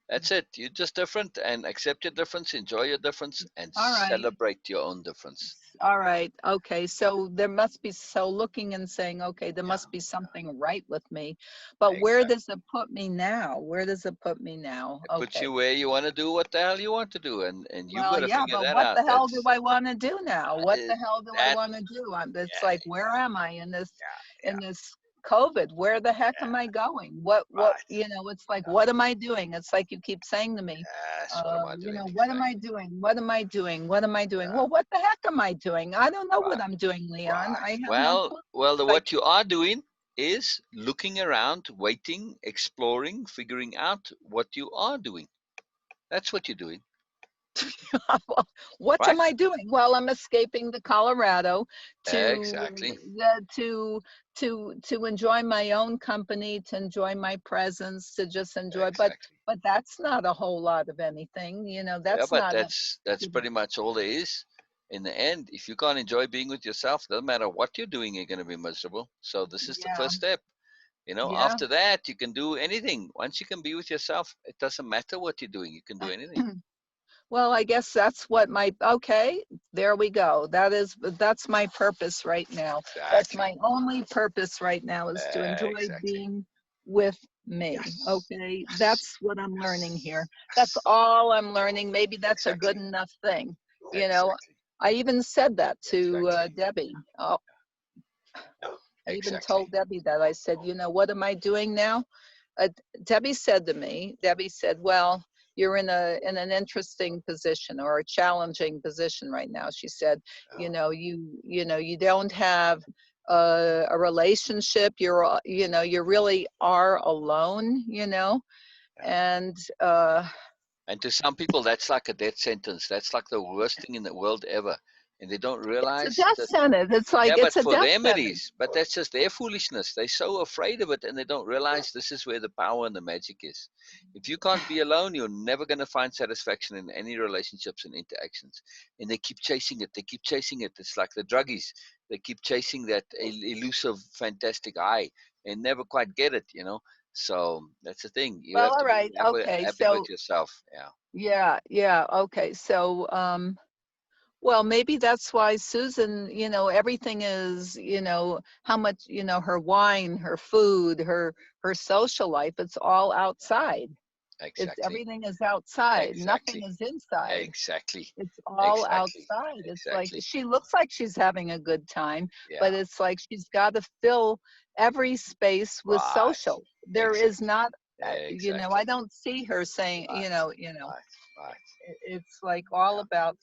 that's it. You're just different, and accept your difference, enjoy your difference, and All right. celebrate your own difference. All right. Okay. So there must be, so looking and saying, okay, there Yeah, must be something right with me. But where exactly. does it put me now? Where does it put me now? It puts Okay. you where you want to do what the hell you want to do, and you Well, got to yeah, figure but that what out. the hell do That's I want to do now? What uh, the hell do I that. want to do? It's Yeah, like, where am I yeah, in this COVID? Where the heck am yeah. I going? Right. It's like, Yeah. what am I doing? It's like you keep saying to me, Yes. What am I doing what am I exactly? doing? What am I doing? What am I doing? Yeah. Well, what the heck am I doing? I don't know what Right. I'm doing, Leon. Right. I have no Well, clue. well, It's like, what you are doing is looking around, waiting, exploring, figuring out what you are doing. That's what you're doing, what right? am I doing? Well, I'm escaping to Colorado to Exactly. to enjoy my own company, to enjoy my presence, to just enjoy. Exactly. But that's not a whole lot of anything, Yeah, That's but not a, that's pretty much all there is. In the end, if you can't enjoy being with yourself, doesn't matter what you're doing, you're going to be miserable. So this is the yeah, first step. yeah. After that, you can do anything. Once you can be with yourself, it doesn't matter what you're doing. You can do anything. Well, I guess that's what my, okay, there we go. That's my purpose right now. That's Exactly. my only purpose right now, is to enjoy Exactly. being with me. Yes. Okay, Yes. that's what I'm learning Yes. here. That's Yes. all I'm learning. Maybe that's a good Exactly. enough thing. You know, Exactly. I even said that to Exactly. Debbie. Oh, Yeah. I even Exactly. told Debbie that. I said, what am I doing now? uh, Debbie said, well, you're in an interesting position, or a challenging position right now. She said, Yeah. you don't have a relationship. You really are alone, Yeah. and And to some people, that's like a death sentence. That's like the worst thing in the world ever. And they don't it's a realize death that. sentence. It's like, Yeah, but it's a for death them it sentence. is. But that's just their foolishness. They're so afraid of it and they don't realize this is where the power and the magic is. If you can't be alone, you're never going to find satisfaction in any relationships and interactions. And they keep chasing it. They keep chasing it. It's like the druggies. They keep chasing that elusive, fantastic high and never quite get it. So that's the thing. You Well, have all to be right, happy, okay, happy with so yourself. Yeah. yeah, okay, so Well, maybe that's why Susan, everything is, how much, her wine, her food, her social life, it's all outside. It's Exactly. everything is outside. Nothing Exactly. is inside. Exactly. It's all Exactly. outside. It's like Exactly. she looks like she's having a good time, Yeah. but it's like she's got to fill every space with Right. social. There is Exactly. not, I Exactly. don't see her saying, Right. Right. Right. it's like all Yeah. about,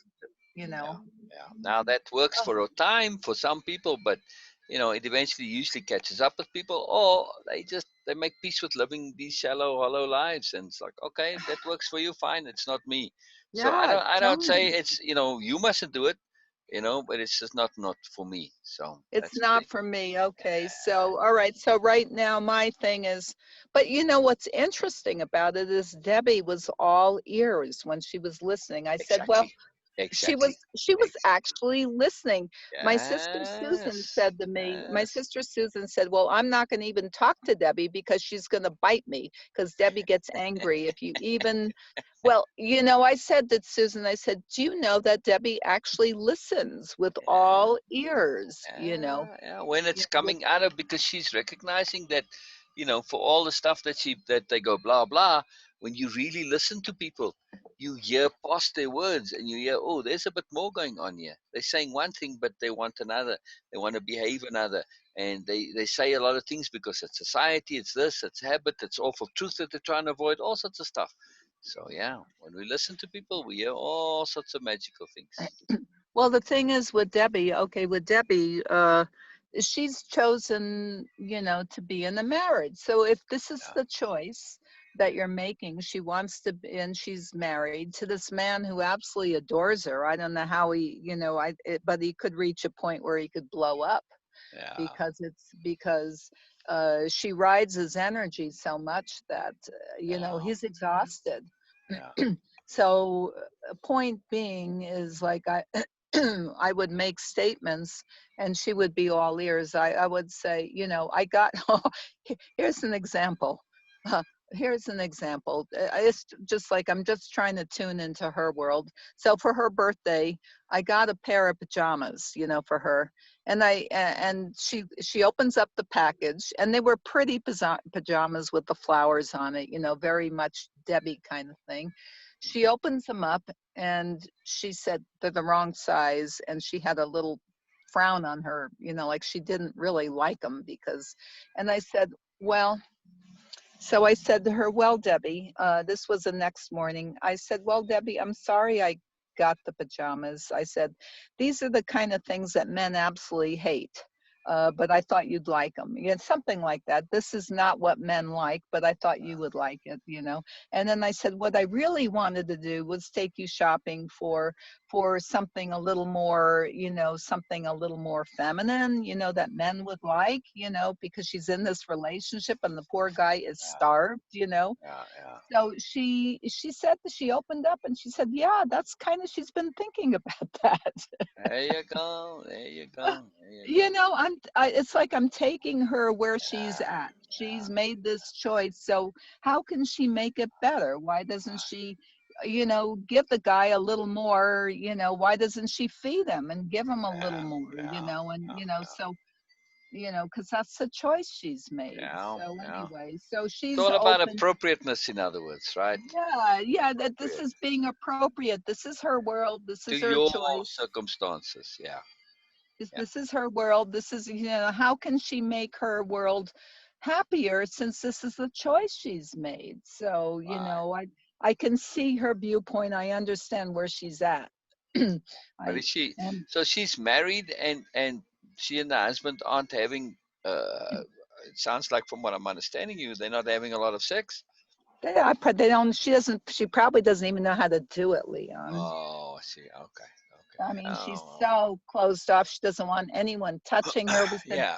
Yeah. Yeah. Now that works oh, for a time for some people, but it eventually usually catches up with people, or they make peace with living these shallow, hollow lives, and it's like, okay, if that works for you, fine. It's not me. So I yeah, don't say totally. it's you mustn't do it, but it's just not for me. So It's that's the not thing. for me. Okay. So, all right. So, right now, my thing is, but what's interesting about it is Debbie was all ears when she was listening. I said, well, Exactly. Exactly. she was Exactly. actually listening. Yes. My Yes. sister Susan said, well, I'm not going to even talk to Debbie because she's going to bite me, because Debbie gets angry if you even, well, I said that, Susan, I said, do you know that Debbie actually listens with Yeah. all ears, Yeah, yeah. When yeah, it's with, coming out of, because she's recognizing that, for all the stuff that they go blah blah. When you really listen to people, you hear past their words, and you hear, oh, there's a bit more going on here. They're saying one thing, but they want another. They want to behave another, and they say a lot of things because it's society, it's this, it's habit, it's awful truth that they're trying to avoid, all sorts of stuff. So yeah, when we listen to people, we hear all sorts of magical things. well, the thing is with Debbie, okay, with Debbie, she's chosen, to be in a marriage. So if this is Yeah, the choice that you're making, she wants to, and she's married to this man who absolutely adores her. I don't know how he, but he could reach a point where he could blow up, yeah, because she rides his energy so much that, yeah, he's exhausted. yeah. So, point being is like I would make statements and she would be all ears. I would say, I got, here's an example. Uh, Here's an example. It's just like I'm just trying to tune into her world. So for her birthday, I got a pair of pajamas, for her, and she opens up the package, and they were pretty pajamas with the flowers on it, very much Debbie kind of thing. She opens them up, and she said they're the wrong size, and she had a little frown on her, like she didn't really like them because, and I said, well, so I said to her, well, Debbie, this was the next morning. I said, well, Debbie, I'm sorry I got the pajamas. I said, these are the kind of things that men absolutely hate. But I thought you'd like them. Something like that. This is not what men like, but I thought you would like it. And then I said, what I really wanted to do was take you shopping for something a little more, something a little more feminine, that men would like, because she's in this relationship and the poor guy is Yeah, starved. yeah, yeah. So she said that she opened up and she said, yeah, that's kind of, she's been thinking about that. There you go. There you go. There you go. It's like I'm taking her where she's Yeah, at. yeah. She's made this choice. So how can she make it better? Why doesn't she, give the guy a little more, why doesn't she feed him and give him a little Yeah, more, yeah, and, yeah, yeah, so, because that's the choice she's made. yeah, So yeah. anyway, so It's she's all about open. appropriateness, in other words, right? Yeah, yeah, that this Appropriate is being appropriate. This is her world. This to is her your choice. circumstances. Yeah, yeah. This is her world. This is, how can she make her world happier since this is the choice she's made? So, Right. I can see her viewpoint. I understand where she's at. But I is she? and So she's married, and she and the husband aren't having. It sounds like, from what I'm understanding, they're not having a lot of sex. they don't. She doesn't. She probably doesn't even know how to do it, Leon. Oh, I see. Okay, okay. I mean, she's Oh, so closed off. She doesn't want anyone touching her. We said, yeah,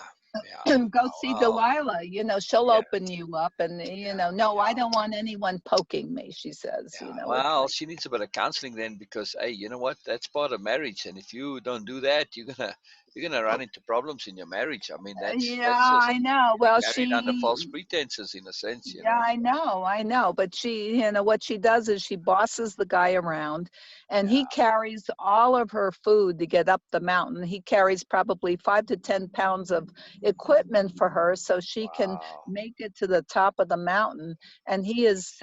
yeah. go Oh, see well, Delilah. She'll yeah, open you up. And, yeah, no, I yeah. don't want anyone poking me, she says. Yeah, It's well, like, she needs a bit of counseling then, because hey, you know what? That's part of marriage, and if you don't do that, you're gonna you're gonna run into problems in your marriage. I mean, Yeah, that's just I know. being Well, married under false she pretenses, in a sense, you Yeah, know. So I know. But she, what she does is she bosses the guy around and he yeah, carries all of her food to get up the mountain. He carries probably 5 to 10 pounds of equipment for her so she can wow, make it to the top of the mountain. And he is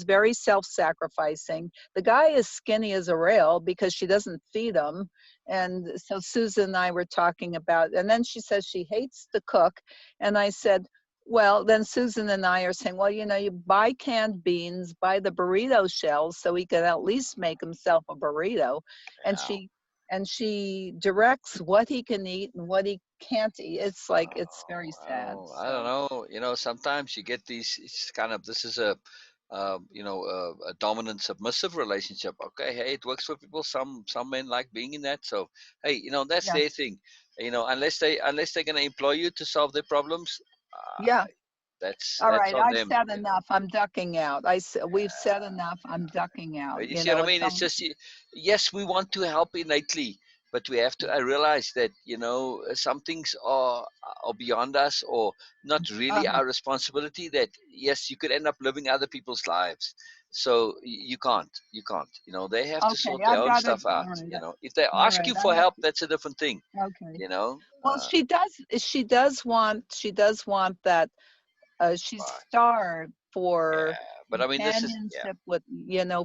very self-sacrificing. The guy is skinny as a rail because she doesn't feed him. And so Susan and I were talking about, and then she says she hates to cook. And I said, well, then Susan and I are saying, well, you buy canned beans, buy the burrito shells so he could at least make himself a burrito. And yeah. she directs what he can eat and what he can't eat. It's like it's very sad. I don't So know. You know, sometimes you get these. It's kind of this is a dominant submissive relationship. Okay, hey, it works for people. Some men like being in that. So hey, that's yeah, their thing. Unless they're gonna employ you to solve their problems, yeah. All that's right, on I've them. said enough. I'm ducking out. We've said enough. I'm ducking out. You see what I mean? It's It's just yes, we want to help innately, but we have to. I realize that some things are beyond us or not really uh, our responsibility. That yes, you could end up living other people's lives, so you can't. They have to okay. sort their I've own got it. stuff out. All right. If they All ask right. you for help, that's a different thing. Okay. You know. Well, she does want that. She's Right. starved for Yeah, but I mean, this is yeah, companionship with,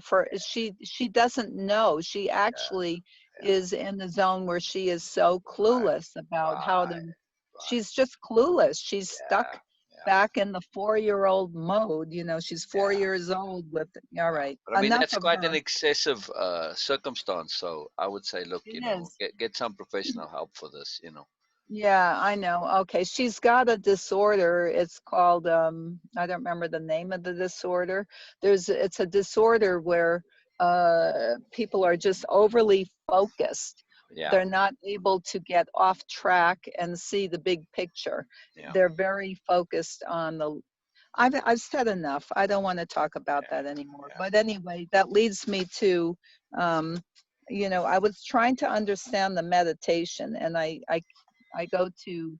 for she doesn't know. She yeah, actually yeah. is in the zone where she is so Right, clueless about how right, to, right. she's just clueless. She's Yeah, stuck yeah, back in the 4-year-old mode. She's four yeah. years old with, all Yeah, right, but I mean enough that's of quite an her. excessive circumstance. So I would say, look, It is. get some professional help for this. Yeah, I know. Okay, she's got a disorder. It's called I don't remember the name of the disorder. It's a disorder where people are just overly focused. Yeah, They're not able to get off track and see the big picture. yeah, They're very focused on the I've said enough. I don't want to talk about yeah, that anymore. yeah. But anyway, that leads me to um, I was trying to understand the meditation, and I go to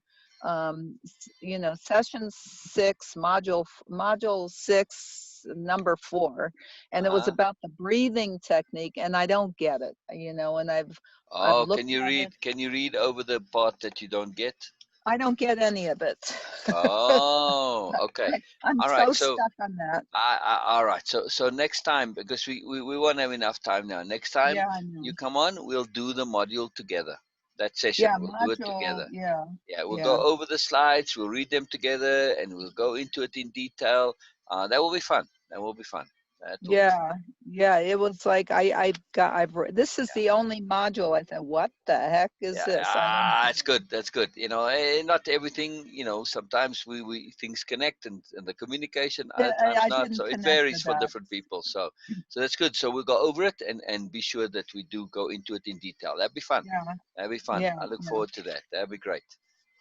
session 6, module 6, number 4, and it was Uh-huh. about the breathing technique, and I don't get it, and I've Oh, looked at it. can you read over the part that you don't get? I don't get any of it. Oh, okay. I'm All right. so So stuck on that. all right. So next time, because we won't have enough time now. Next time Yeah, I know. you come on, we'll do the module together. That session, Yeah, we'll do it module. together. Yeah, Yeah, we'll yeah, go over the slides, we'll read them together, and we'll go into it in detail. That will be fun. That will be fun. That will be fun. yeah, yeah. It was like this is the only module. I said, what the heck is Yeah, this? I don't get it's it. good. That's good. Not everything. Sometimes we things connect and the communication. Yeah, Other times I not. So didn't it connect to varies for that. different people. So that's good. So we'll go over it and be sure that we do go into it in detail. That'd be fun. Yeah, That'd be fun. yeah, I look yeah, forward to that. That'd be great.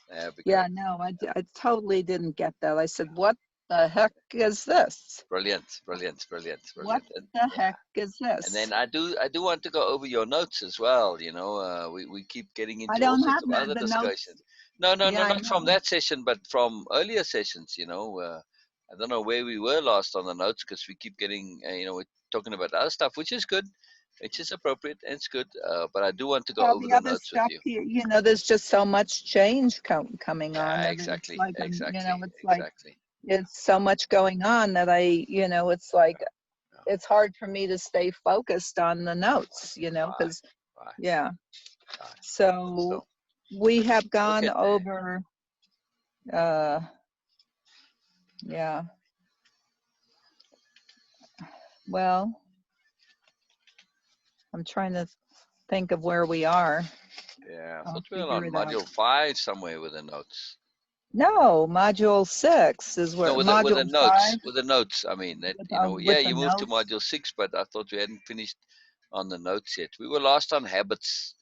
That'd be yeah. great. No, I totally didn't get that. I said, what the heck is this? Brilliant, brilliant, brilliant, What brilliant. And the yeah. heck is And this? then I do want to go over your notes as well. We keep getting I into all don't sorts have of other the notes. discussions. No, no, Yeah, no, I not from know. that session, but from earlier sessions. I don't know where we were last on the notes because we keep getting, we're talking about other stuff, which is good, which is appropriate and it's good. But I do want to go Well, over the the other notes with stuff you. here, there's just so much change coming on Yeah, that it's exactly, like exactly, it's like exactly. it's so much going on that it's like Yeah, yeah. it's hard for me to stay focused on the notes, Right, because right, yeah. right. So So we have we'll gone get there. over, uh, yeah, well, I'm trying to think of where we are. Yeah, I I'll thought we were figure on it out. module 5 somewhere with the notes. No, module 6 is No, where with the module notes, 5 with the notes. I mean that yeah, with the you moved to notes. module 6, but I thought we hadn't finished on the notes yet. We were last on habits.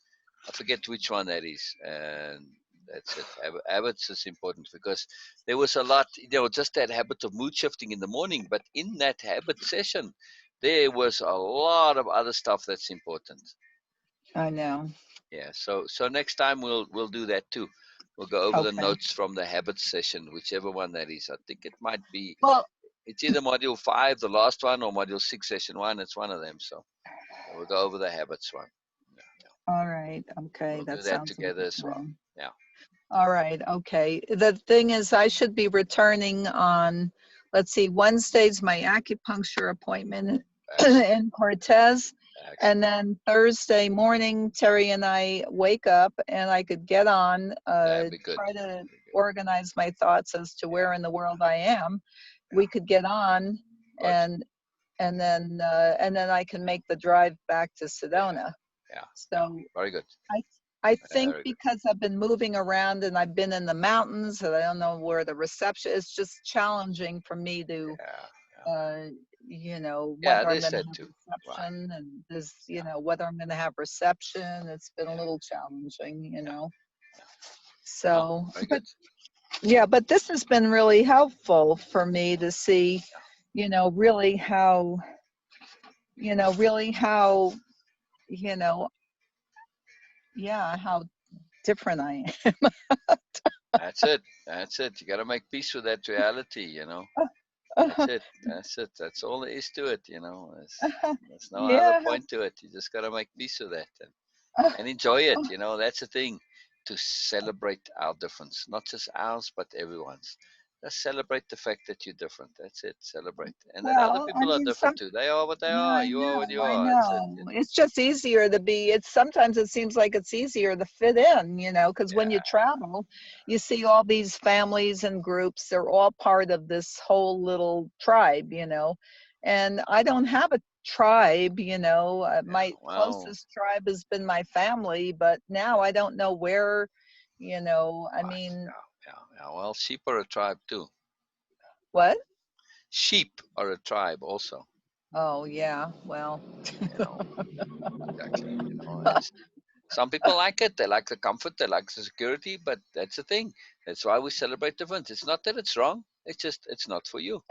I forget which one that is, and that's it. Habits is important because there was a lot, just that habit of mood shifting in the morning. But in that habit session, there was a lot of other stuff that's important. I know. Yeah. So next time we'll do that too. We'll go over the Okay. notes from the habits session, whichever one that is. I think it might be. Well, It's either module 5, the last one, or module 6, session 1. It's one of them. So we'll go over the habits one. Yeah, yeah. all right. Okay. We'll do That that sounds like together as a well. plan. Yeah. All right. Okay. The thing is, I should be returning on, let's see, Wednesday's my acupuncture appointment Excellent. in Cortez. And Excellent. then Thursday morning, Terry and I wake up and I could get on, That'd be good. try to That'd be good. organize my thoughts as to Yeah. where in the world I am. Yeah. We could get on Good. and and then I can make the drive back to Yeah. Sedona. Yeah. Yeah. So Very good. I I think Very good. because I've been moving around and I've been in the mountains and I don't know where the reception, it's just challenging for me to, Yeah. Yeah. uh, Yeah. whether I'm There's going to that have too. Right. reception and there's, Yeah. whether I'm going to have reception. It's been a Yeah. little challenging, Yeah. Yeah. Oh, So, very but good. yeah, but this has been really helpful for me to see, really how, really how, you know, yeah, how different I That's it. That's it. You got to make peace with that reality, you know. That's am. it. That's it. That's all there is to it, you know. There's no other Yeah. point to it. You just got to make peace with that and enjoy it, you know. That's the thing. To celebrate our difference, not just ours, but everyone's. Just celebrate the fact that you're different. That's it. Celebrate. And that other Well, I people are mean, different too. They are what they yeah, are. I You are what you know, I are. That's it, know. you know. It's just easier to be, it's sometimes it seems like it's easier to fit in, because when you Yeah. travel, you see all these families and groups, they're all part of this whole little tribe. And I don't have a tribe. Yeah. My Well, closest tribe has been my family, but now I don't know where, I right. mean, Yeah. Yeah. Yeah. Well, sheep are a tribe too. what? Sheep are a tribe also. Oh, yeah, well, You know. Exactly. You know. And some people like it. They like the comfort. They like the security. But that's the thing. That's why we celebrate difference. It's not that it's wrong. It's just it's not for you.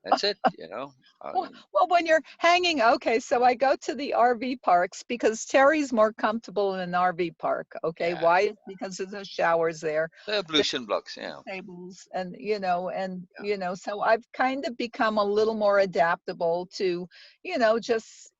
That's it. You know. I Well, mean, well, when you're hanging, okay, so I go to the RV parks because Terry's more comfortable in an RV park. Okay, yeah. why? Because of the showers there, The the ablution blocks. Yeah. tables, and Yeah. so I've kind of become a little more adaptable to, just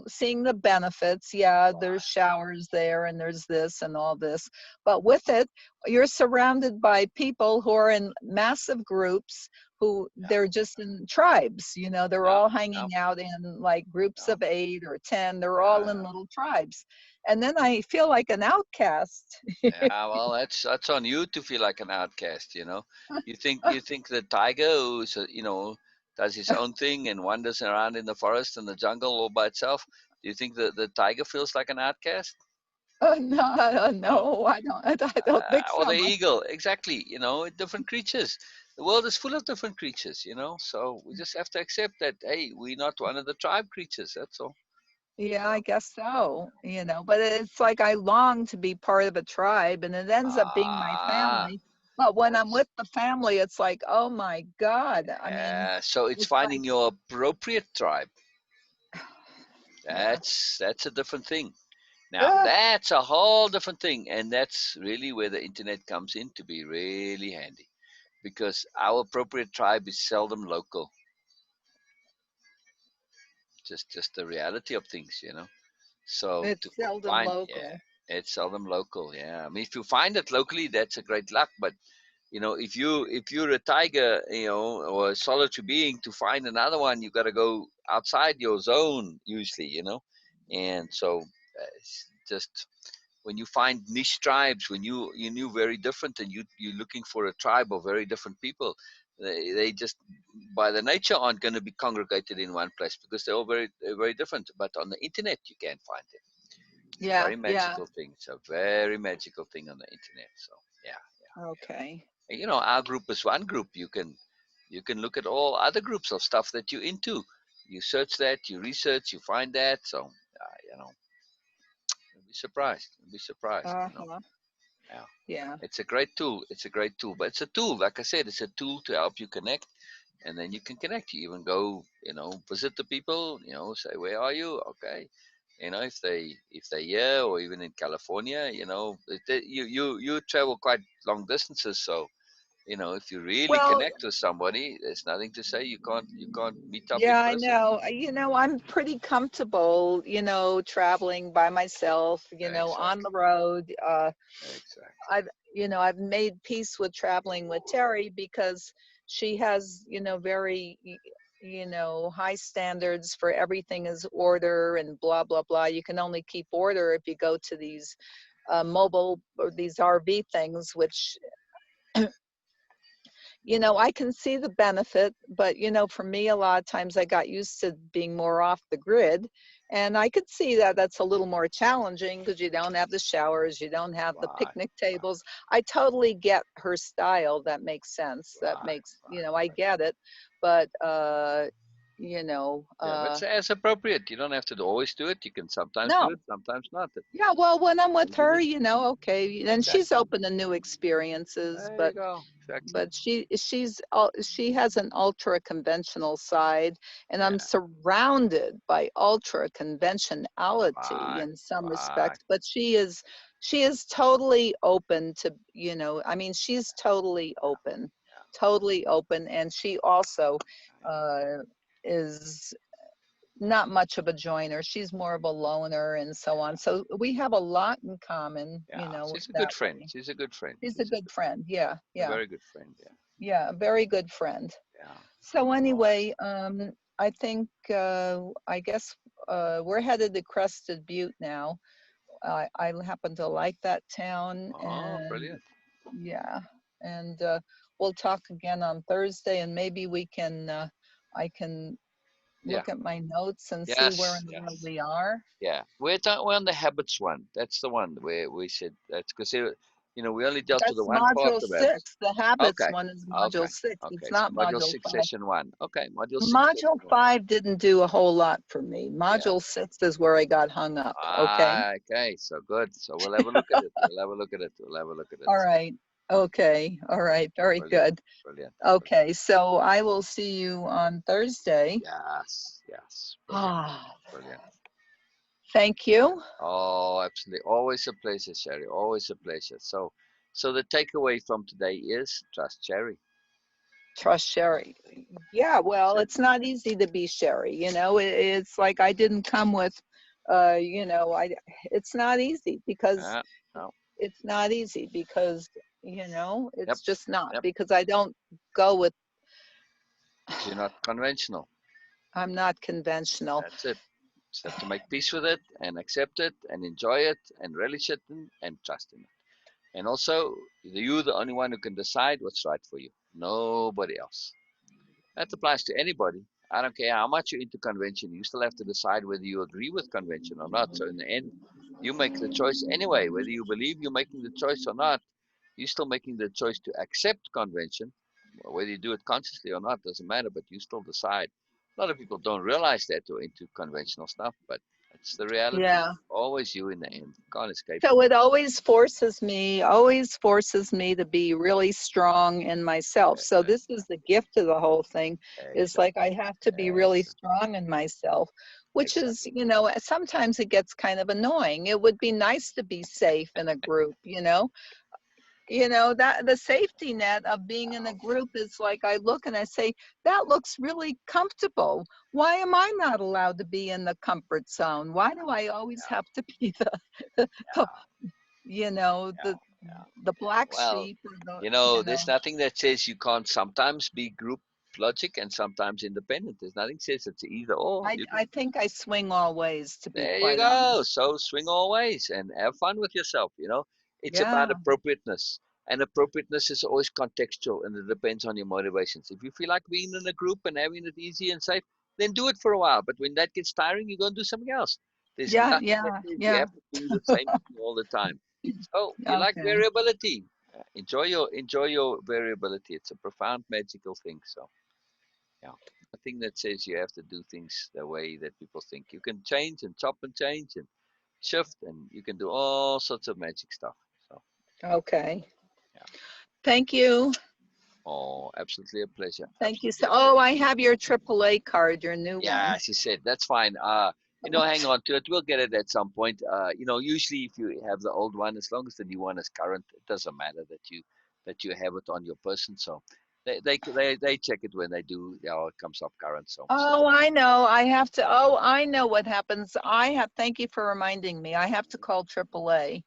seeing the benefits. Yeah, there's Right. showers there, and there's this and all this, but with it, you're surrounded by people who are in massive groups who Yeah. they're just in tribes, they're Yeah. all Yeah. hanging out in like groups Yeah. of 8 or 10. They're all in Yeah. little tribes. And then I feel like an outcast. Yeah, well, that's on you to feel like an outcast, you know. You think the tiger who's does his own thing and wanders around in the forest and the jungle all by itself. Do you think the tiger feels like an outcast? No, No. no, I don't think Or so. the eagle, exactly. You know, different creatures. The world is full of different creatures. You know, so we just have to accept that. Hey, we're not one of the tribe creatures. That's all. You Yeah, I know. guess so, but it's like I long to be part of a tribe and it ends up being my Ah, family. But when I'm that's with the family, it's like, oh my God. I mean, yeah. So it's it's like, finding your appropriate tribe. yeah. That's a different thing. Now Ah, that's a whole different thing, and that's really where the internet comes in to be really handy, because our appropriate tribe is seldom local. Just the reality of things, you know. So to it's seldom find, yeah, local. it's seldom local. Yeah, I mean, if you find it locally, that's a great luck. But if you're a tiger, or a solitary being, to find another one, you got to go outside your zone usually, and so it's just when you find niche tribes, when you knew very different, and you're looking for a tribe of very different people, they just by the nature aren't going to be congregated in one place because they're very different. But on the internet, you can find them. It's a Yeah, very yeah. magical thing. It's a very magical thing on the internet. So yeah, Okay. and, our group is one group. You can look at all other groups of stuff that you're into. You search that, you research, you find that. So you'll be surprised. You'll be surprised. Uh-huh. Yeah. Yeah. It's a great tool. It's a great tool. But it's a tool, like I said, it's a tool to help you connect. And then you can connect. You even go, visit the people, say, where are you? Okay. You know, if they here or even in California, you know, you travel quite long distances, so you know, if you really Well, connect with somebody, there's nothing to say you can't meet up in yeah, I person. know. I'm pretty comfortable, traveling by myself, on the Exactly, road. exactly. I've, I've made peace with traveling with Terry because she has, very, high standards for everything is order and blah, blah, blah. You can only keep order if you go to these mobile or these RV things, which I can see the benefit, but for me, a lot of times I got used to being more off the grid. And I could see that that's a little more challenging because you don't have the showers, you don't have the Right, picnic right, tables. I totally get her style. That makes sense. That right, makes, right, I right. get it. But, you know, Yeah, but uh, it's as appropriate. You don't have to always do it. You can sometimes do no, it, sometimes not. It yeah, well, when I'm with is what it her, is. okay, and she's Exactly. open to new experiences, There you but go. Exactly. she has an ultra conventional side, and I'm Yeah. surrounded by ultra conventionality Right. in some Right. respects, but she is totally open to, I mean, she's Yeah. totally open, and she also uh, is not much of a joiner. She's more of a loner and so on. So we have a lot in common, Yeah. She's a that good friend. way. She's a good friend. She's a She's a good friend. Yeah, a yeah, very good friend. Yeah. yeah, a very good friend. Yeah. So Oh, anyway, excellent. I think I guess we're headed to Crested Butte now. I happen to like that town, Oh, and brilliant. yeah, and we'll talk again on Thursday, and maybe I can Yeah. look at my notes and see where Yes. in the world Yes. we are. Yeah. We're on the habits one. That's the one where we said that's because you know we only dealt with the That's one part module of habits. 6. The habits Okay. one is module Okay. 6. Okay. It's So not module module six, 5. session one. Okay. Module six, Module session one. 5 didn't do a whole lot for me. Yeah. Module 6 is where I got hung up. Okay. Ah, okay. So good. So we'll have a look at it. We'll have a look at it. We'll have a look at it. All right. Okay. All right. Very Brilliant. good. Brilliant. Brilliant. Okay. So I will see you on Thursday. Yes. Yes. Brilliant. Ah, Brilliant. thank you. Oh, absolutely. Always a pleasure, Shari. Always a pleasure. So the takeaway from today is trust Shari. Trust Sherry. Yeah, That's well, it. it's not easy to be Sherry. It's like I didn't come with, it's not easy because Yeah. No. it's not easy because, Yep. it's just not Yep. because I don't go with, Because you're not conventional. I'm not conventional. That's it. Just have to make peace with it and accept it and enjoy it and relish it and trust in it. And also, you're the only one who can decide what's right for you. Nobody else. That applies to anybody. I don't care how much you're into convention. You still have to decide whether you agree with convention or not. So in the end, you make the choice anyway. Whether you believe you're making the choice or not, you're still making the choice to accept convention. Well, whether you do it consciously or not doesn't matter, but you still decide. A lot of people don't realize that they're into conventional stuff, but it's the reality. Yeah. Always you in the end. Can't escape it. So it always forces me to be really strong in myself. So this is the gift of the whole thing is like Exactly. I have to be really Exactly. strong in myself, which is, Exactly. sometimes it gets kind of annoying. It would be nice to be safe in a group, that the safety net of being in a Wow. group is like I look and I say, that looks really comfortable. Why am I not allowed to be in the comfort zone? Why do I always Yeah. have to be the, Yeah. you know, Yeah. the Yeah. the black Well, sheep or the, you know, there's nothing that says you can't sometimes be group logic and sometimes independent. There's nothing says it's either or. You can, I think I swing all ways, to be there you quite go. honest. So swing always and have fun with yourself. You know, it's about Yeah, appropriateness, and appropriateness is always contextual, and it depends on your motivations. If you feel like being in a group and having it easy and safe, then do it for a while. But when that gets tiring, you're gonna do something else. There's yeah, nothing that yeah, says you yeah. have to do the same thing all the time. So you like Okay. variability. Enjoy your variability. It's a profound magical thing. So yeah, nothing that says you have to do things the way that people think. You can change and chop and change and shift, and you can do all sorts of magic stuff. So Okay. yeah, Thank you. oh, absolutely a pleasure. Thank you. Absolutely So, a oh, pleasure. I have your AAA card, your new Yeah, one. she said that's fine. hang on to it. We'll get it at some point. Usually if you have the old one, as long as the new one is current, it doesn't matter that you have it on your person. So they check it when they do. Yeah, it comes up current. So Oh, I know. I have to. Oh, I know what happens. Thank you for reminding me. I have to call AAA.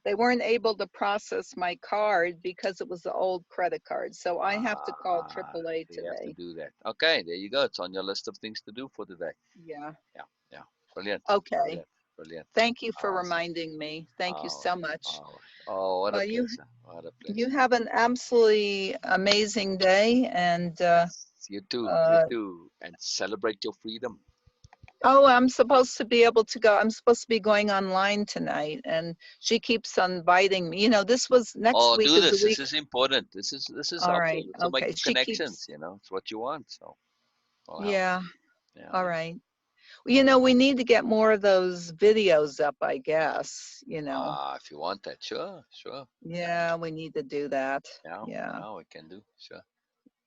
They weren't able to process my card because it was the old credit card. So I have to call ah, AAA you have to today. do that. Okay, there you go. It's on your list of things to do for today. Yeah. Yeah, yeah. Brilliant, Okay. brilliant, brilliant. Thank you for Awesome. reminding me. Thank you All so right, much. all right. Oh, what a Well, pleasure. What a you pleasure. have an absolutely amazing day, and Yes, you too, you uh, too. And celebrate your freedom. oh, I'm supposed to be able to go. I'm supposed to be going online tonight, and she keeps on inviting me. This was next Oh, week do is the this. This week. is important. This is All helpful right. to make Okay. She connections. keeps. It's what you want. So, will help. Yeah. Yeah, All yeah. right. Well, we need to get more of those videos up, I guess. If you want that, sure, sure. Yeah, we need to do that. Yeah, Yeah. yeah, we can do. Sure.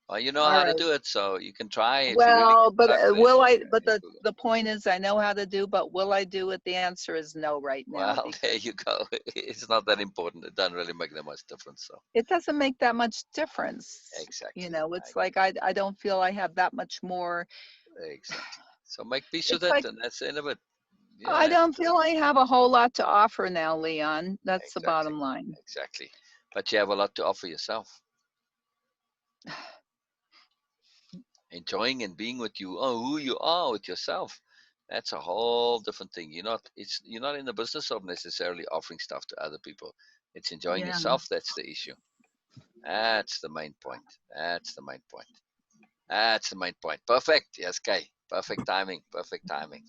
Well, you know All how to right. do it, so you can try. If you really Well, get but stuck, then will I? But you the Google. the point is, I know how to do. But will I do it? The answer is no right now Well, there because you go. It's not that important. It doesn't really make that much difference. So, it doesn't make that much difference. exactly. It's like I don't feel I have that much more. Exactly. So make peace with It's it, like and that's the end of it. I That's don't feel I have a whole lot to offer now, Leon. That's the exactly, bottom line. exactly. But you have a lot to offer yourself. Enjoying and being with you, who you are with yourself. That's a whole different thing. You're not in the business of necessarily offering stuff to other people. It's enjoying Yeah. yourself that's the issue. That's the main point. That's the main point. That's the main point. Perfect. Yes, Kay. Perfect timing. Perfect timing.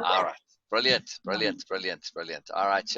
All Okay. right. Brilliant. All right. Brilliant. Brilliant. Brilliant. All right.